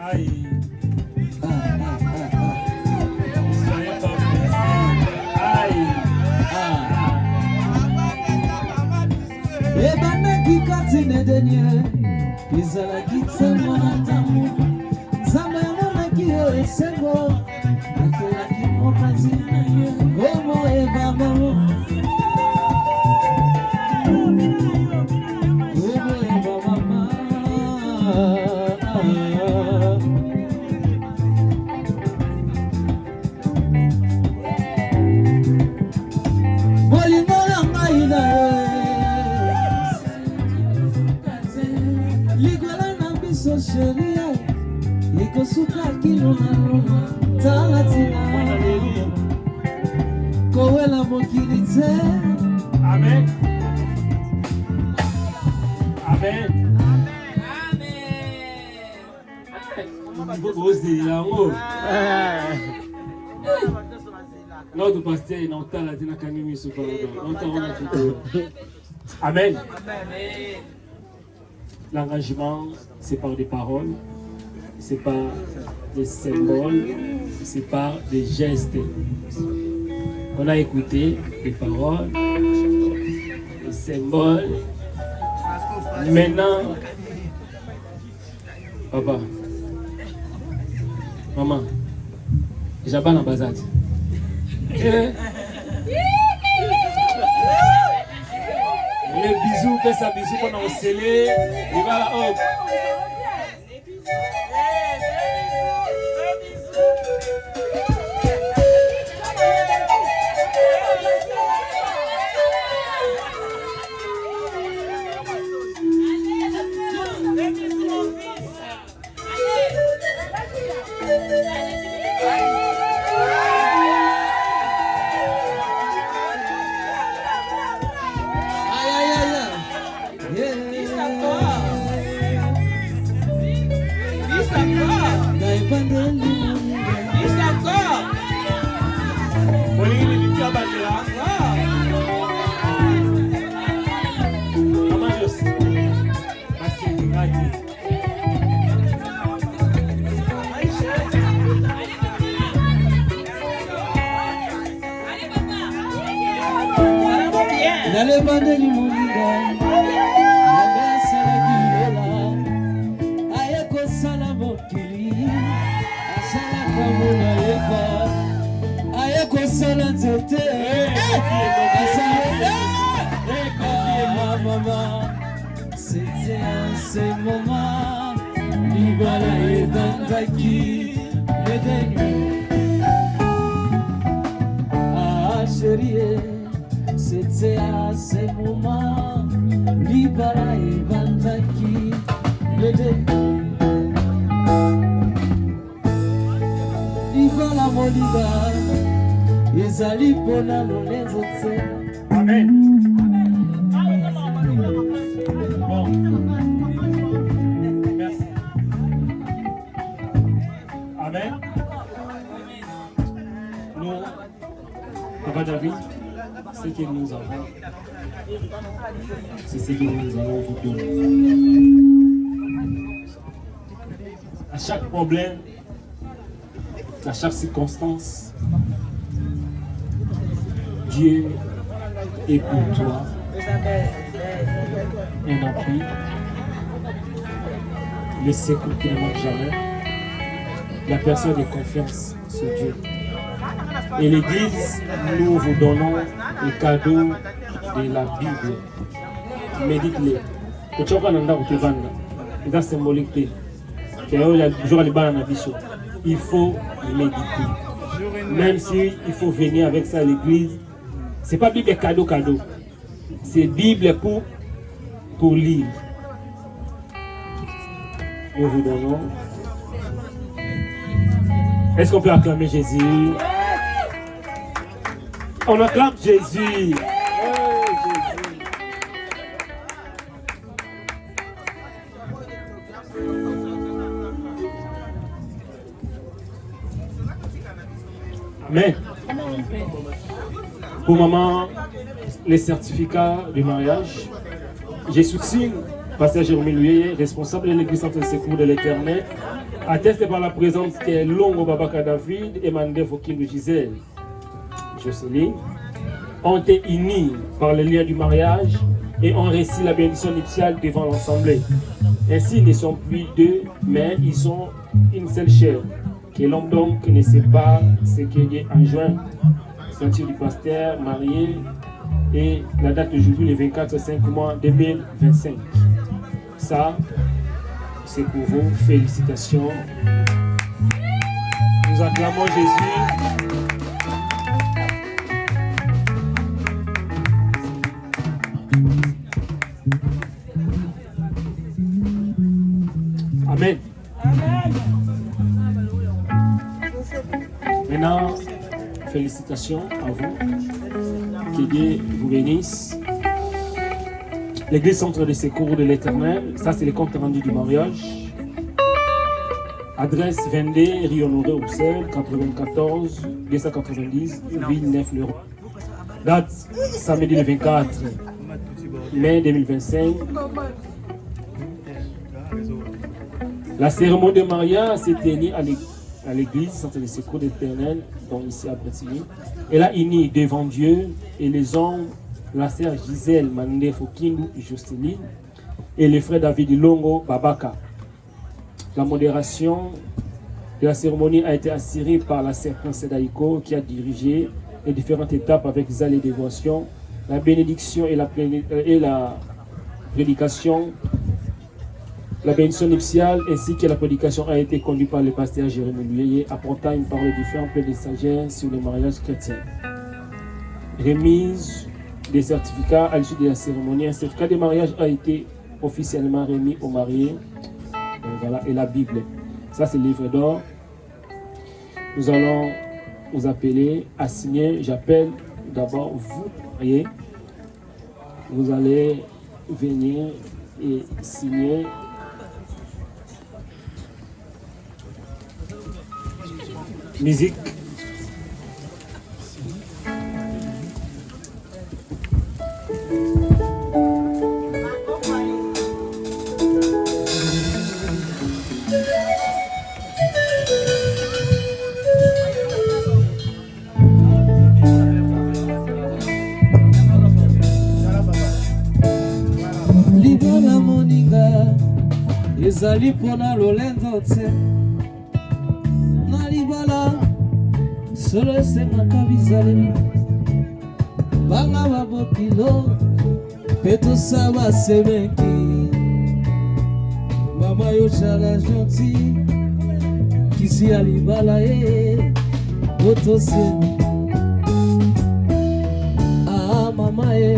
Aïe. Ebana kikatine denye Izala kitsembo na tamu Zama yamana kiyo esengo Akela kimokazi na ye Gomo ebamo Gomo ebamama Molimola maina so sheria iko suka kilo na roma talatina kowela mokilite. Amen. Amen. Notre pasteur est dans la tina kanimi super. Amen. L'engagement, c'est par des paroles, c'est par des symboles, c'est par des gestes. On a écouté les paroles, les symboles. Maintenant, papa, maman, j'ai pas l'ambassade. Les bisous, fais ça bisous qu'on a scellé. Et voilà, hop. Yeah. Juste encore. Juste encore. Nalebandeli moninga nabesalaki lela aye kosala mokili asalaka mona yeba aye kosala nzete mama c'était en ce moment libala ebandaki ledenu chérie. C'était à ce moment, Libara et Bantaki, le dé. Libara Moliba, Ezali Bonano, les autres. Amen. Bon. Merci. Amen. Nous, Papa David, ce que nous avons, c'est ce que nous allons vous donner. À chaque problème, à chaque circonstance, Dieu est pour toi un appui, le secours qui ne manque jamais, la personne de confiance sur Dieu. Et l'Église, nous vous donnons le cadeau de la Bible. Médite-le. C'est symbolique. Il faut méditer. Même si il faut venir avec ça à l'Église, ce n'est pas Bible cadeau. C'est Bible pour lire. Nous vous donnons. Est-ce qu'on peut acclamer Jésus? On acclame Jésus. Amen. Pour maman, les certificats de mariage, j'ai soutenu Pasteur Jérémie Louye, responsable de l'église Centre de Secours de l'Éternel, atteste par la présence qui est Longo Babaka David et Mandé Fokin Gisèle Jocelyne, ont été unis par le lien du mariage et ont reçu la bénédiction nuptiale devant l'Assemblée. Ainsi, ils ne sont plus deux, mais ils sont une seule chair. Que l'homme donc ne sait pas ce qu'il est en juin, ceinture du pasteur, marié, et la date d'aujourd'hui, le 24/5/2025. Ça, c'est pour vous. Félicitations. Nous acclamons Jésus. Amen. Maintenant, félicitations à vous. Que Dieu vous bénisse. L'église Centre de Secours de l'Éternel, ça c'est le compte rendu du mariage. Adresse 22, Rue Honoré Roussel, 94 290, Villeneuve-le-Roi. Date samedi le 24 mai 2025. La cérémonie de mariage s'est tenue à l'église Centre de Secours de l'Éternel, donc ici à Bretigny. Elle a uni devant Dieu et les hommes, la sœur Gisèle Mandé Fokindu Jocelyne et le frère David Longo Babaka. La modération de la cérémonie a été assurée par la sœur Prince Daïko qui a dirigé les différentes étapes avec zèle et dévotion, la bénédiction et la prédication, la bénédiction nuptiale ainsi que la prédication a été conduite par le pasteur Jérémie Louye, apportant une parole différente de sagesse sur le mariage chrétien. Remise des certificats à l'issue de la cérémonie. Un certificat de mariage a été officiellement remis aux mariés. Voilà, et la Bible. Ça, c'est le livre d'or. Nous allons vous appeler à signer. J'appelle d'abord vous, voyez. Vous allez venir et signer Musique. Libala moninga ezali pona lolenzo te na libala solo esengaka bizaleli banga babokilo mpe tosaba semeki mama yozala gentil kisi ya libala ye otosemi mama ye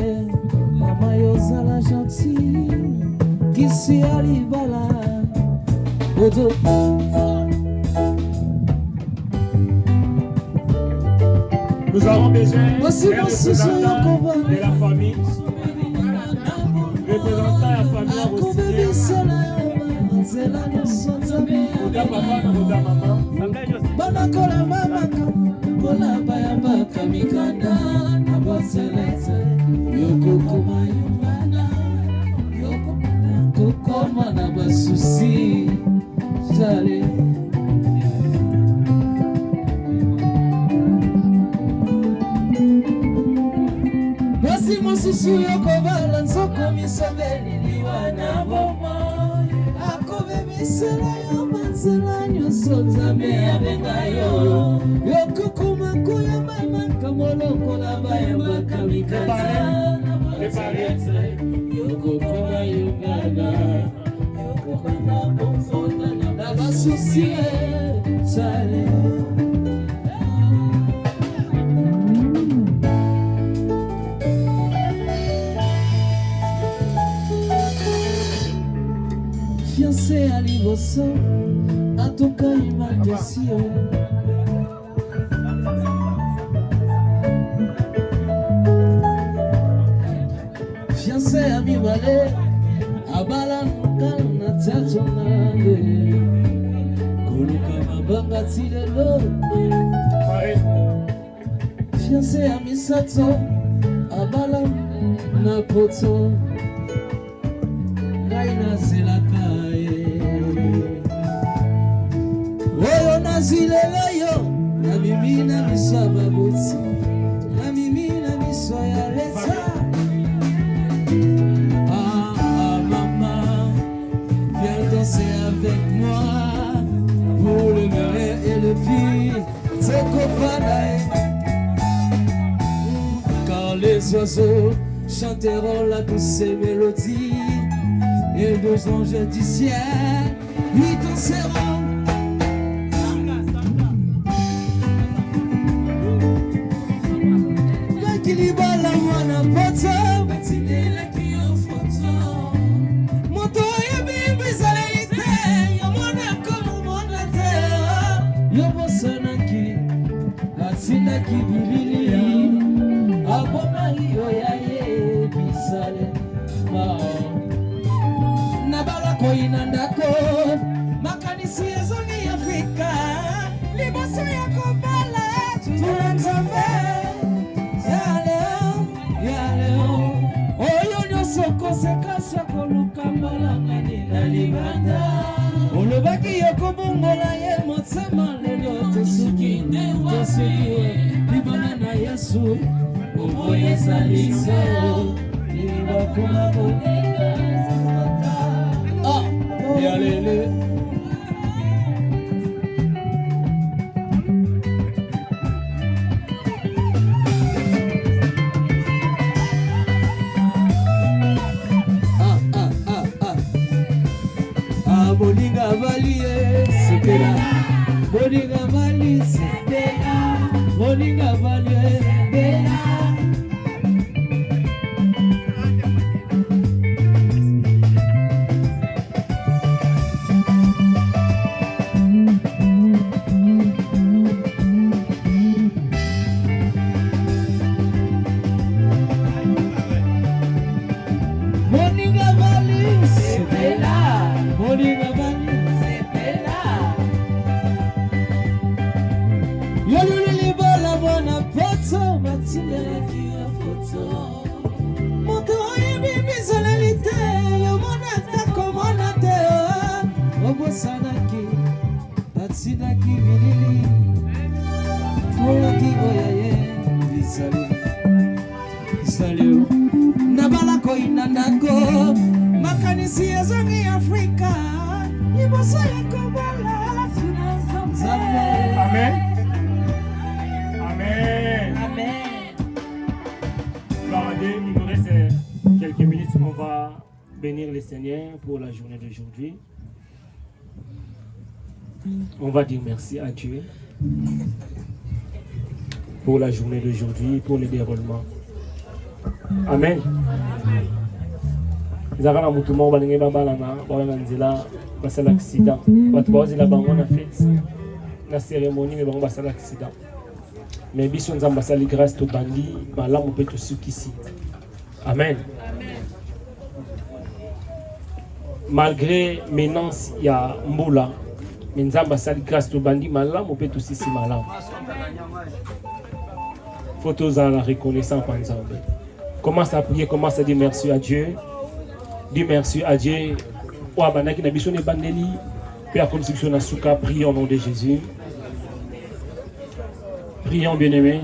mama yozala gentil kisi ya libala oto Nous avons besoin d'un représentant de la famille. Représentant de la famille aussi. Oda papa na oda mama. Banakola mama kola bayamba kamikanda na baselete yokokoma yumana yokokoma na basusi jale. Basi mosusu yokobala nzoko misomeli liwana boma akobebisela yo manzela nyonso nzambe abenga yo yokokoma koyamba kamolokola bayambaka mikanda na baselete yokokoma yungana yokokoma bonzona na basusi jale. Fiancé à Livoso, atoka imadesio. Fiancé à Mibale, abala nukal na tatonale. Koluka mabanga tilelo. Fiancé à Misato, abala na poto. Raina zelaka oyo nazwilela yo na mimi na miso ya baboti na mimi na miso ya leta. Maman, viens danser avec moi pour le meilleur et le pire. C'est Kopanae, car les oiseaux chanteront la douce mélodie et deux anges du ciel ils danseront. Kilibala mwana poto batinela kiyo foto moto ya bibi zalite ya mwana komo mwana te yo bosanaki atina kibibili aboma hiyo ya ye bisale na bala koina ndako makanisi ezongi Afrika liboso ya kobala tunanzambe kosekasa koluka mbalangani na libanda olobaki yokobongola ye motema lelo tosuki libana na Yesu omo ezali seo libakoma bonenga yalele. Moninga valie sepela, moninga valie sepela, moninga valie sepela. Moninga valie sepela, moninga valie sepela. bosanaki tatsinaki bilili folaki oyaye bisalio nabalako inandako makanisi ezangi Afrika liboso ya kobala Nzambe. Amen. Amen. Amen. Gloire à Dieu, il nous reste quelques minutes. On va bénir le Seigneur pour la journée d'aujourd'hui. On va dire merci à Dieu pour la journée d'aujourd'hui, pour le déroulement. Amen. Zara mutumo balinge babalana bana nzela basala accident batu bazila bango na fête na cérémonie mais bango basala accident mais biso nzamba basali grâce to bandi malamu pe to sukisi. Amen. Malgré menace ya mbula mais nzamba basali grâce to bandi malamu pe to sisi malamu. Photos à la reconnaissance par Nzambe. Commence à prier, commence à dire merci à Dieu. Dis merci à Dieu. Prions au nom de Jésus. Prions, bien-aimés.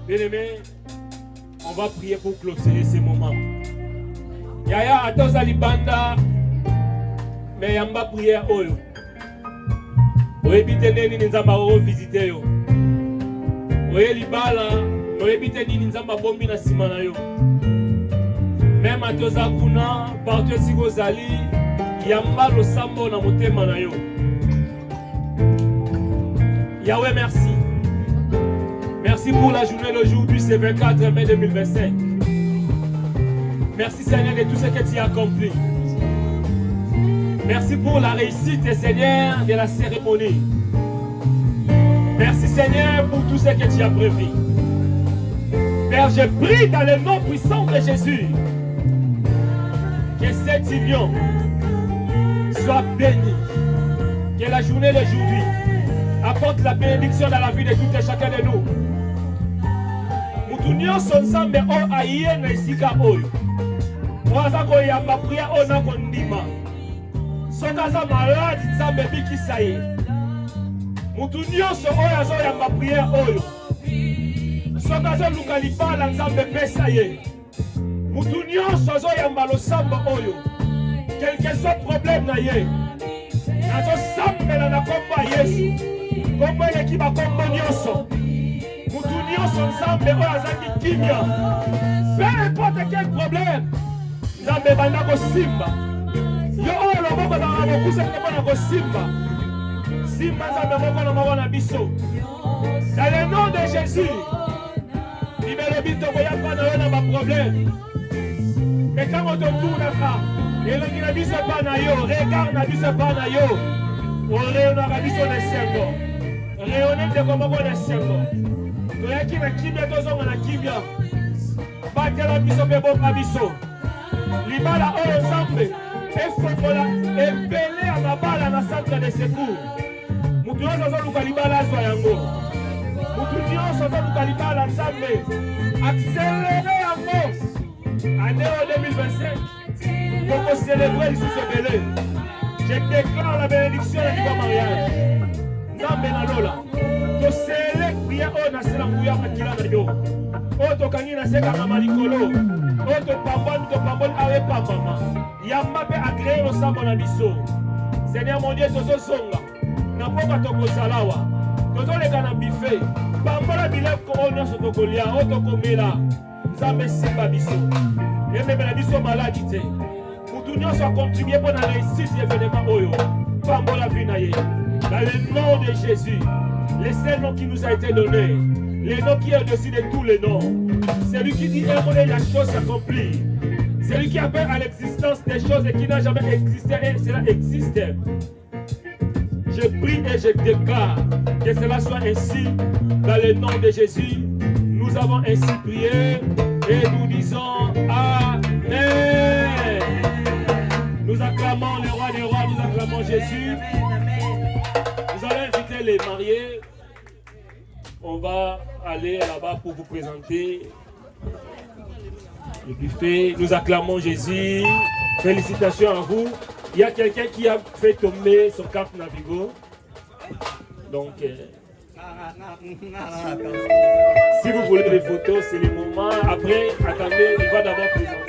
Bien-aimés, on va prier pour clôturer ces moments. Yaya atoza libanda, mais yamba prière oyo. Oyebite nini nzamba o visiter yo. Oye libala, oyebite nini nzamba bombi na sima na yo. Même atoza kuna, partout si gozali, yamba lo sambo na motema na yo. Yahweh, merci. Merci pour la journée d'aujourd'hui, c'est 24 mai 2025. Merci Seigneur de tout ce que tu as accompli. Merci pour la réussite, Seigneur, de la cérémonie. Merci Seigneur pour tout ce que tu as prévu. Père, je prie dans le nom puissant de Jésus que cette union soit bénie. Que la journée d'aujourd'hui apporte la bénédiction dans la vie de tout et chacun de nous. Mutunyo sonsambe o aye na isika oyo. Mwaza ko yamba priya ona kondima. Soka za malade nzambe bikisa ye. Mutunyo so oya zo yamba priya oyo. Soka zo luka lipala nzambe pesa ye. Mutunyo so zo yamba lo samba oyo. Quel que soit problème na ye. Nazo sambela na komba Yesu. Kombo ele kiba kombo nyonso. Nzambe oyo azaki kimia. Peu importe quel problème, Nzambe banda kosimba. Yo oyo loboko ezalaka bokusa mpona kosimba. Simba Nzambe moko na moko na biso. Dans le nom de Jésus, libelobi tokoya mpa na yo na baproblème. Mais quand on tournaka, elongi na biso mpa na yo, regard na biso mpa na yo, oreyonaka biso na esengo. Reyone ndeko moko na esengo. Toyaki na kimia tozonga na kimia. Batela biso mpe boka biso. Libala oyo Nzambe efongola ebele ya mabala na centre de secours. Mutu nyonso azoluka libala azwa yango. Mutu nyonso azoluka libala Nzambe accéléré yango. Année 2025, pour célébrer lisusu ebele. Je déclare la bénédiction du bon mariage. Nzambe na lola. Tosele prière oyo nasela nguya makila na yo. Oyo tokangi nasekaka malikolo. Oyo topamboli awe pambama. Yamba mpe agréé losambo na biso. Seigneur mon Dieu, tozozonga. Na mboka tokozalawa. Tozoleka na buffet. Pambola biloko oyo nyonso tokolia, oyo tokomela. Nzambe simba biso. Ememela biso maladi te. Mutu nyonso akontribue mpo na réussite événement oyo. Pambola vie na ye. Dans le nom de Jésus, le seul nom qui nous a été donné, le nom qui est au-dessus de tous les noms, c'est lui qui dit un mot et la chose s'accomplit. C'est lui qui appelle à l'existence des choses et qui n'a jamais existé et cela existe. Je prie et je déclare que cela soit ainsi dans le nom de Jésus. Nous avons ainsi prié et nous disons Amen. Nous acclamons le roi des rois, nous acclamons Jésus. Nous allons inviter les mariés. On va aller là-bas pour vous présenter le buffet. Nous acclamons Jésus. Félicitations à vous. Il y a quelqu'un qui a fait tomber son carte Navigo. Donc, si vous voulez des photos, c'est le moment. Après, attendez, il va d'abord présenter.